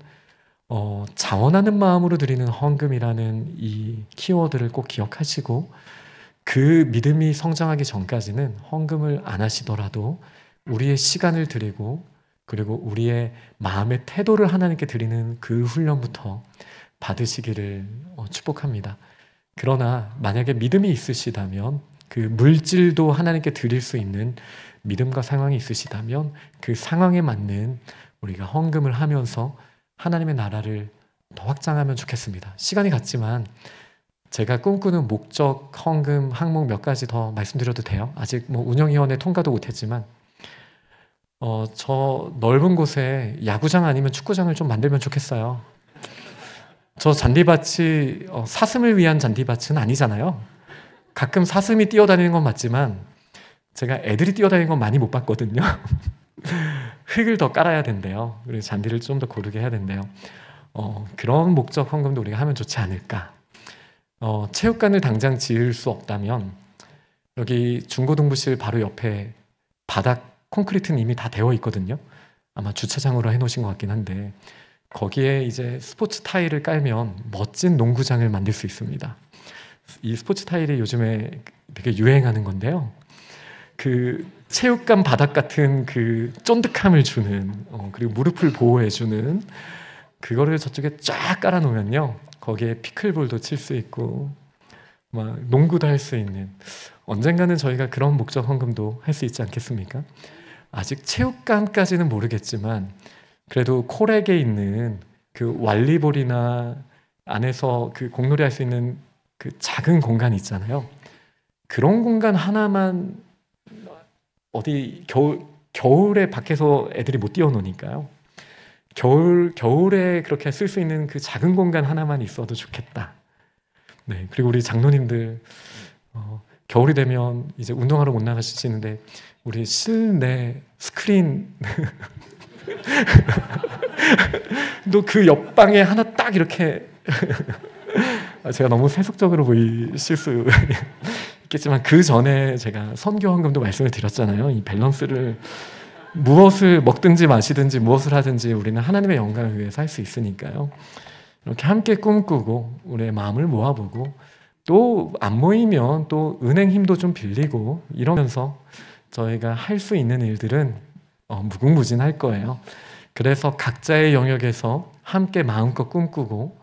자원하는 마음으로 드리는 헌금이라는 이 키워드를 꼭 기억하시고 그 믿음이 성장하기 전까지는 헌금을 안 하시더라도 우리의 시간을 드리고 그리고 우리의 마음의 태도를 하나님께 드리는 그 훈련부터 받으시기를 축복합니다. 그러나 만약에 믿음이 있으시다면 그 물질도 하나님께 드릴 수 있는 믿음과 상황이 있으시다면 그 상황에 맞는 우리가 헌금을 하면서 하나님의 나라를 더 확장하면 좋겠습니다. 시간이 갔지만 제가 꿈꾸는 목적 헌금 항목 몇 가지 더 말씀드려도 돼요? 아직 운영위원회 통과도 못했지만 저 넓은 곳에 야구장 아니면 축구장을 좀 만들면 좋겠어요. 저 잔디밭이 사슴을 위한 잔디밭은 아니잖아요. 가끔 사슴이 뛰어다니는 건 맞지만 제가 애들이 뛰어다니는 건 많이 못 봤거든요. 흙을 더 깔아야 된대요. 그리고 잔디를 좀 더 고르게 해야 된대요. 그런 목적 헌금도 우리가 하면 좋지 않을까. 체육관을 당장 지을 수 없다면 여기 중고등부실 바로 옆에 바닥 콘크리트는 이미 다 되어 있거든요. 아마 주차장으로 해놓으신 것 같긴 한데 거기에 이제 스포츠 타일을 깔면 멋진 농구장을 만들 수 있습니다. 이 스포츠 타일이 요즘에 되게 유행하는 건데요. 그 체육관 바닥 같은 그 쫀득함을 주는 그리고 무릎을 보호해주는 그거를 저쪽에 쫙 깔아놓으면요. 거기에 피클볼도 칠 수 있고 막 농구도 할 수 있는, 언젠가는 저희가 그런 목적 헌금도 할 수 있지 않겠습니까? 아직 체육관까지는 모르겠지만 그래도 콜액에 있는 그 왈리볼이나 안에서 그 공놀이 할 수 있는 그 작은 공간 있잖아요. 그런 공간 하나만 어디 겨울에 밖에서 애들이 못 뛰어노니까요. 겨울에 그렇게 쓸 수 있는 그 작은 공간 하나만 있어도 좋겠다. 네, 그리고 우리 장로님들 겨울이 되면 이제 운동하러 못 나가시는데 우리 실내 스크린 또 그 옆방에 하나 딱 이렇게 제가 너무 세속적으로 보이실 수 있겠지만 그 전에 제가 선교 헌금도 말씀을 드렸잖아요. 이 밸런스를 무엇을 먹든지 마시든지 무엇을 하든지 우리는 하나님의 영광을 위해서 할 수 있으니까요. 이렇게 함께 꿈꾸고 우리의 마음을 모아보고 또 안 모이면 또 은행 힘도 좀 빌리고 이러면서 저희가 할 수 있는 일들은 무궁무진할 거예요. 그래서 각자의 영역에서 함께 마음껏 꿈꾸고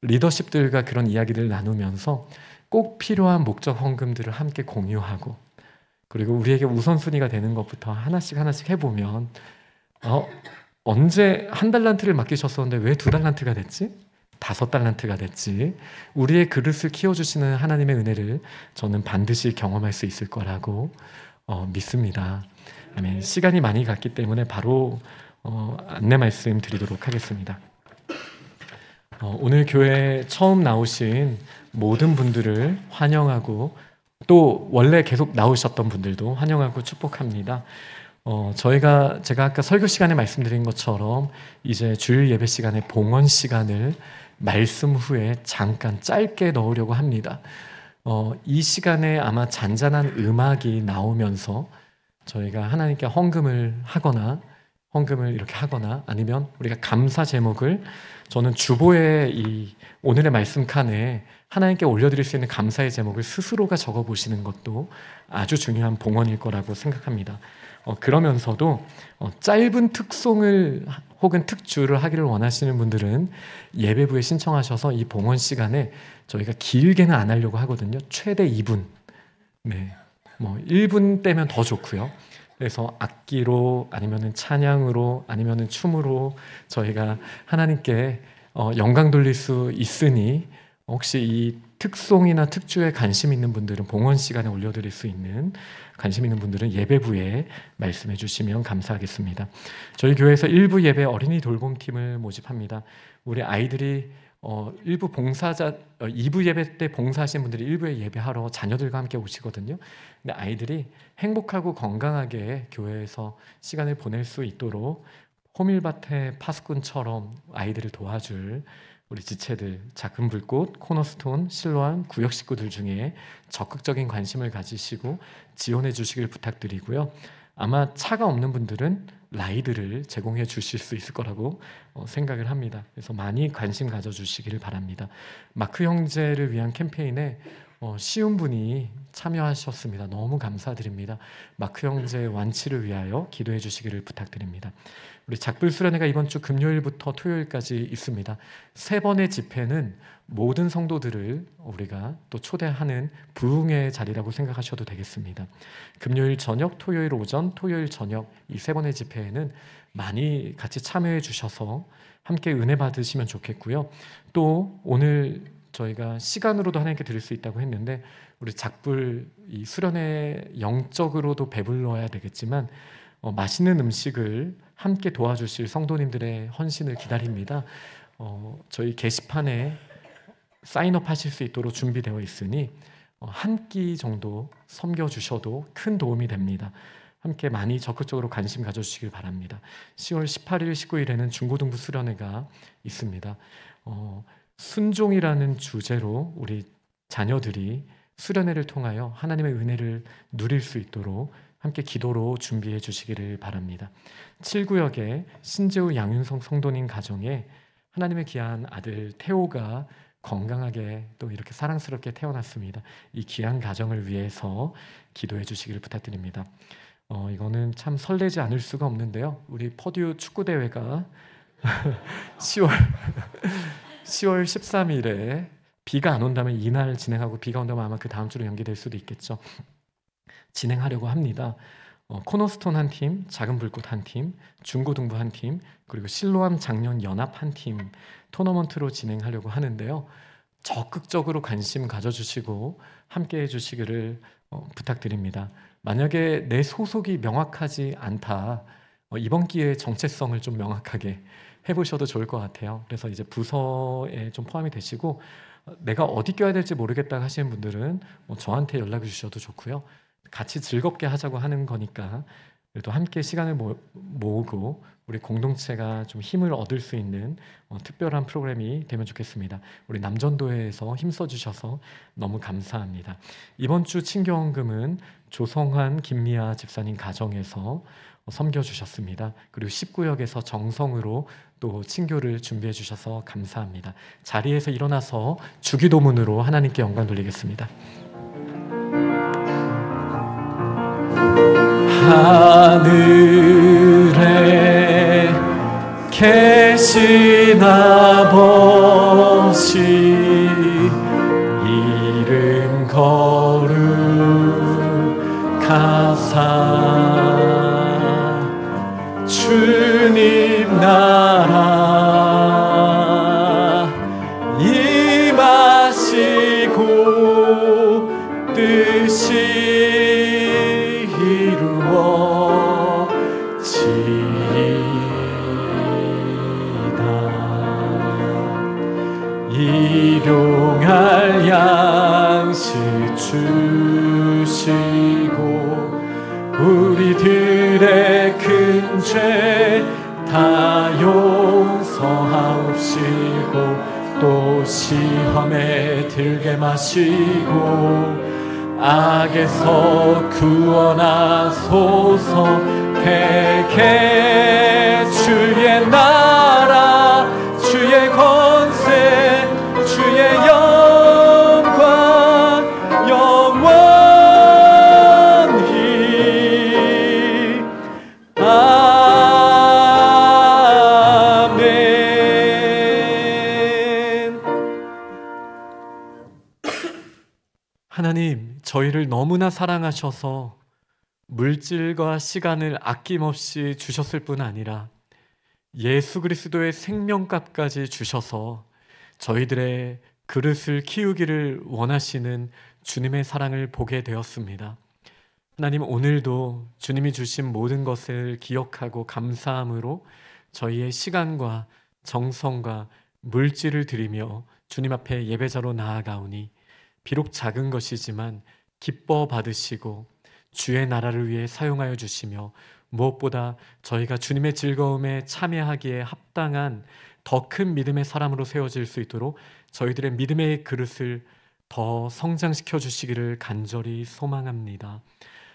리더십들과 그런 이야기들을 나누면서 꼭 필요한 목적 헌금들을 함께 공유하고 그리고 우리에게 우선순위가 되는 것부터 하나씩 해보면 언제 1달란트를 맡기셨었는데 왜 2달란트가 됐지? 5달란트가 됐지, 우리의 그릇을 키워주시는 하나님의 은혜를 저는 반드시 경험할 수 있을 거라고 믿습니다. 아멘. 시간이 많이 갔기 때문에 바로 안내 말씀 드리도록 하겠습니다. 오늘 교회에 처음 나오신 모든 분들을 환영하고, 또 원래 계속 나오셨던 분들도 환영하고 축복합니다. 제가 아까 설교 시간에 말씀드린 것처럼 이제 주일 예배 시간에 봉헌 시간을 말씀 후에 잠깐 짧게 넣으려고 합니다. 이 시간에 아마 잔잔한 음악이 나오면서 저희가 하나님께 헌금을 이렇게 하거나, 아니면 우리가 감사 제목을, 저는 주보에 이 오늘의 말씀 칸에 하나님께 올려드릴 수 있는 감사의 제목을 스스로가 적어보시는 것도 아주 중요한 봉헌일 거라고 생각합니다. 그러면서도 짧은 특송을 혹은 특주를 하기를 원하시는 분들은 예배부에 신청하셔서 이 봉헌 시간에 저희가 길게는 안 하려고 하거든요. 최대 2분, 네, 1분 떼면 더 좋고요. 그래서 악기로, 아니면은 찬양으로, 아니면은 춤으로 저희가 하나님께 영광 돌릴 수 있으니, 혹시 이 특송이나 특주에 관심 있는 분들은 봉헌 시간에 올려드릴 수 있는 관심 있는 분들은 예배부에 말씀해 주시면 감사하겠습니다. 저희 교회에서 일부 예배 어린이 돌봄팀을 모집합니다. 우리 아이들이 2부 예배 때 봉사하시는 분들이 1부에 예배하러 자녀들과 함께 오시거든요. 근데 아이들이 행복하고 건강하게 교회에서 시간을 보낼 수 있도록 호밀밭의 파수꾼처럼 아이들을 도와줄 우리 지체들, 작은 불꽃, 코너스톤, 실로암 구역 식구들 중에 적극적인 관심을 가지시고 지원해 주시길 부탁드리고요. 아마 차가 없는 분들은 라이드를 제공해 주실 수 있을 거라고 생각을 합니다. 그래서 많이 관심 가져주시기를 바랍니다. 마크 형제를 위한 캠페인에 쉬운 분이 참여하셨습니다. 너무 감사드립니다. 마크 형제의 완치를 위하여 기도해 주시기를 부탁드립니다. 우리 작불 수련회가 이번 주 금요일부터 토요일까지 있습니다. 3번의 집회는 모든 성도들을 우리가 또 초대하는 부흥의 자리라고 생각하셔도 되겠습니다. 금요일 저녁, 토요일 오전, 토요일 저녁 이 3번의 집회에는 많이 같이 참여해 주셔서 함께 은혜 받으시면 좋겠고요. 또 오늘 저희가 시간으로도 하나님께 드릴 수 있다고 했는데, 우리 작불 이 수련회 영적으로도 배불러야 되겠지만 맛있는 음식을 함께 도와주실 성도님들의 헌신을 기다립니다. 저희 게시판에 사인업 하실 수 있도록 준비되어 있으니 한 끼 정도 섬겨주셔도 큰 도움이 됩니다. 함께 많이 적극적으로 관심 가져주시길 바랍니다. 10월 18일, 19일에는 중고등부 수련회가 있습니다. 순종이라는 주제로 우리 자녀들이 수련회를 통하여 하나님의 은혜를 누릴 수 있도록 함께 기도로 준비해 주시기를 바랍니다. 7구역에 신재우 양윤성 성도님 가정에 하나님의 귀한 아들 태호가 건강하게 또 이렇게 사랑스럽게 태어났습니다. 이 귀한 가정을 위해서 기도해 주시기를 부탁드립니다. 이거는 참 설레지 않을 수가 없는데요. 우리 퍼듀 축구대회가 10월 13일에 비가 안 온다면 이날 진행하고, 비가 온다면 아마 그 다음 주로 연기될 수도 있겠죠. 진행하려고 합니다. 코너스톤 한 팀, 작은 불꽃 한 팀, 중고등부 한 팀, 그리고 실로암 장년 연합 한 팀 토너먼트로 진행하려고 하는데요. 적극적으로 관심 가져주시고 함께해 주시기를 부탁드립니다. 만약에 내 소속이 명확하지 않다, 이번 기회에 정체성을 좀 명확하게 해보셔도 좋을 것 같아요. 그래서 이제 부서에 좀 포함이 되시고, 내가 어디 껴야 될지 모르겠다 하시는 분들은 저한테 연락을 주셔도 좋고요. 같이 즐겁게 하자고 하는 거니까 그래도 함께 시간을 모으고 우리 공동체가 좀 힘을 얻을 수 있는 특별한 프로그램이 되면 좋겠습니다. 우리 남전도회에서 힘써주셔서 너무 감사합니다. 이번 주 친교헌금은 조성환, 김미아 집사님 가정에서 섬겨주셨습니다. 그리고 19역에서 정성으로 또 친교를 준비해 주셔서 감사합니다. 자리에서 일어나서 주기도문으로 하나님께 영광 돌리겠습니다. 하늘에 계신 아버지, 이름 거룩하사 주님 나라 일용할 양식 주시고 우리들의 큰 죄 다 용서하옵시고 또 시험에 들게 마시고 악에서 구원하소서. 대개 주의 나라 주의 권세 주의 영광 영원히 아멘. 하나님, 저희를 너무나 사랑하셔서 물질과 시간을 아낌없이 주셨을 뿐 아니라 예수 그리스도의 생명값까지 주셔서 저희들의 그릇을 키우기를 원하시는 주님의 사랑을 보게 되었습니다. 하나님, 오늘도 주님이 주신 모든 것을 기억하고 감사함으로 저희의 시간과 정성과 물질을 드리며 주님 앞에 예배자로 나아가오니 비록 작은 것이지만 기뻐 받으시고 주의 나라를 위해 사용하여 주시며 무엇보다 저희가 주님의 즐거움에 참여하기에 합당한 더 큰 믿음의 사람으로 세워질 수 있도록 저희들의 믿음의 그릇을 더 성장시켜 주시기를 간절히 소망합니다.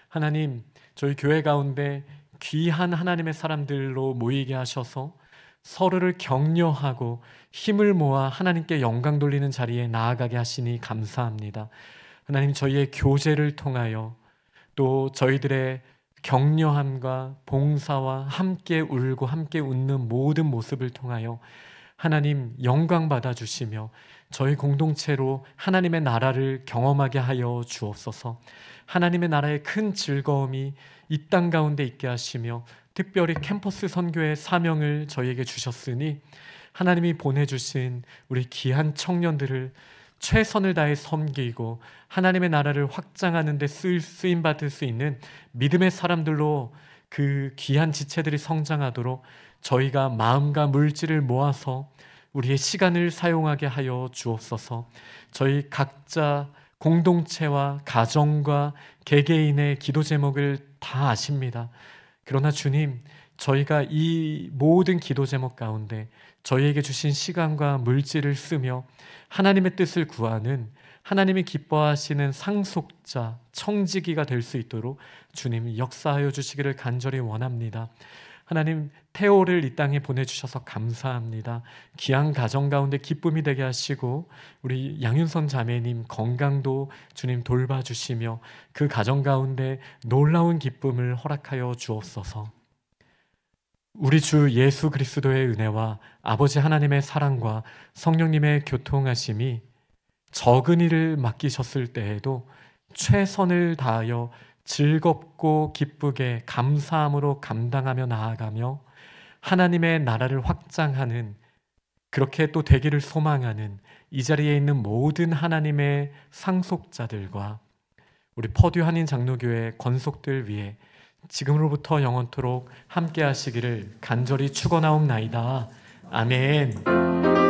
하나님, 저희 교회 가운데 귀한 하나님의 사람들로 모이게 하셔서 서로를 격려하고 힘을 모아 하나님께 영광 돌리는 자리에 나아가게 하시니 감사합니다. 하나님, 저희의 교제를 통하여 또 저희들의 격려함과 봉사와 함께 울고 함께 웃는 모든 모습을 통하여 하나님 영광 받아주시며 저희 공동체로 하나님의 나라를 경험하게 하여 주옵소서. 하나님의 나라의 큰 즐거움이 이 땅 가운데 있게 하시며 특별히 캠퍼스 선교의 사명을 저희에게 주셨으니 하나님이 보내주신 우리 귀한 청년들을 최선을 다해 섬기고 하나님의 나라를 확장하는 데 쓰임받을 수 있는 믿음의 사람들로 그 귀한 지체들이 성장하도록 저희가 마음과 물질을 모아서 우리의 시간을 사용하게 하여 주옵소서. 저희 각자 공동체와 가정과 개개인의 기도 제목을 다 아십니다. 그러나 주님, 저희가 이 모든 기도 제목 가운데 저희에게 주신 시간과 물질을 쓰며 하나님의 뜻을 구하는 하나님이 기뻐하시는 상속자, 청지기가 될 수 있도록 주님 역사하여 주시기를 간절히 원합니다. 하나님, 태호를 이 땅에 보내주셔서 감사합니다. 귀한 가정 가운데 기쁨이 되게 하시고 우리 양윤선 자매님 건강도 주님 돌봐주시며 그 가정 가운데 놀라운 기쁨을 허락하여 주옵소서. 우리 주 예수 그리스도의 은혜와 아버지 하나님의 사랑과 성령님의 교통하심이 적은 일을 맡기셨을 때에도 최선을 다하여 즐겁고 기쁘게 감사함으로 감당하며 나아가며 하나님의 나라를 확장하는, 그렇게 또 되기를 소망하는 이 자리에 있는 모든 하나님의 상속자들과 우리 퍼듀 한인 장로교회 권속들 위해 지금으로부터 영원토록 함께 하시기를 간절히 축원하옵나이다. 아멘.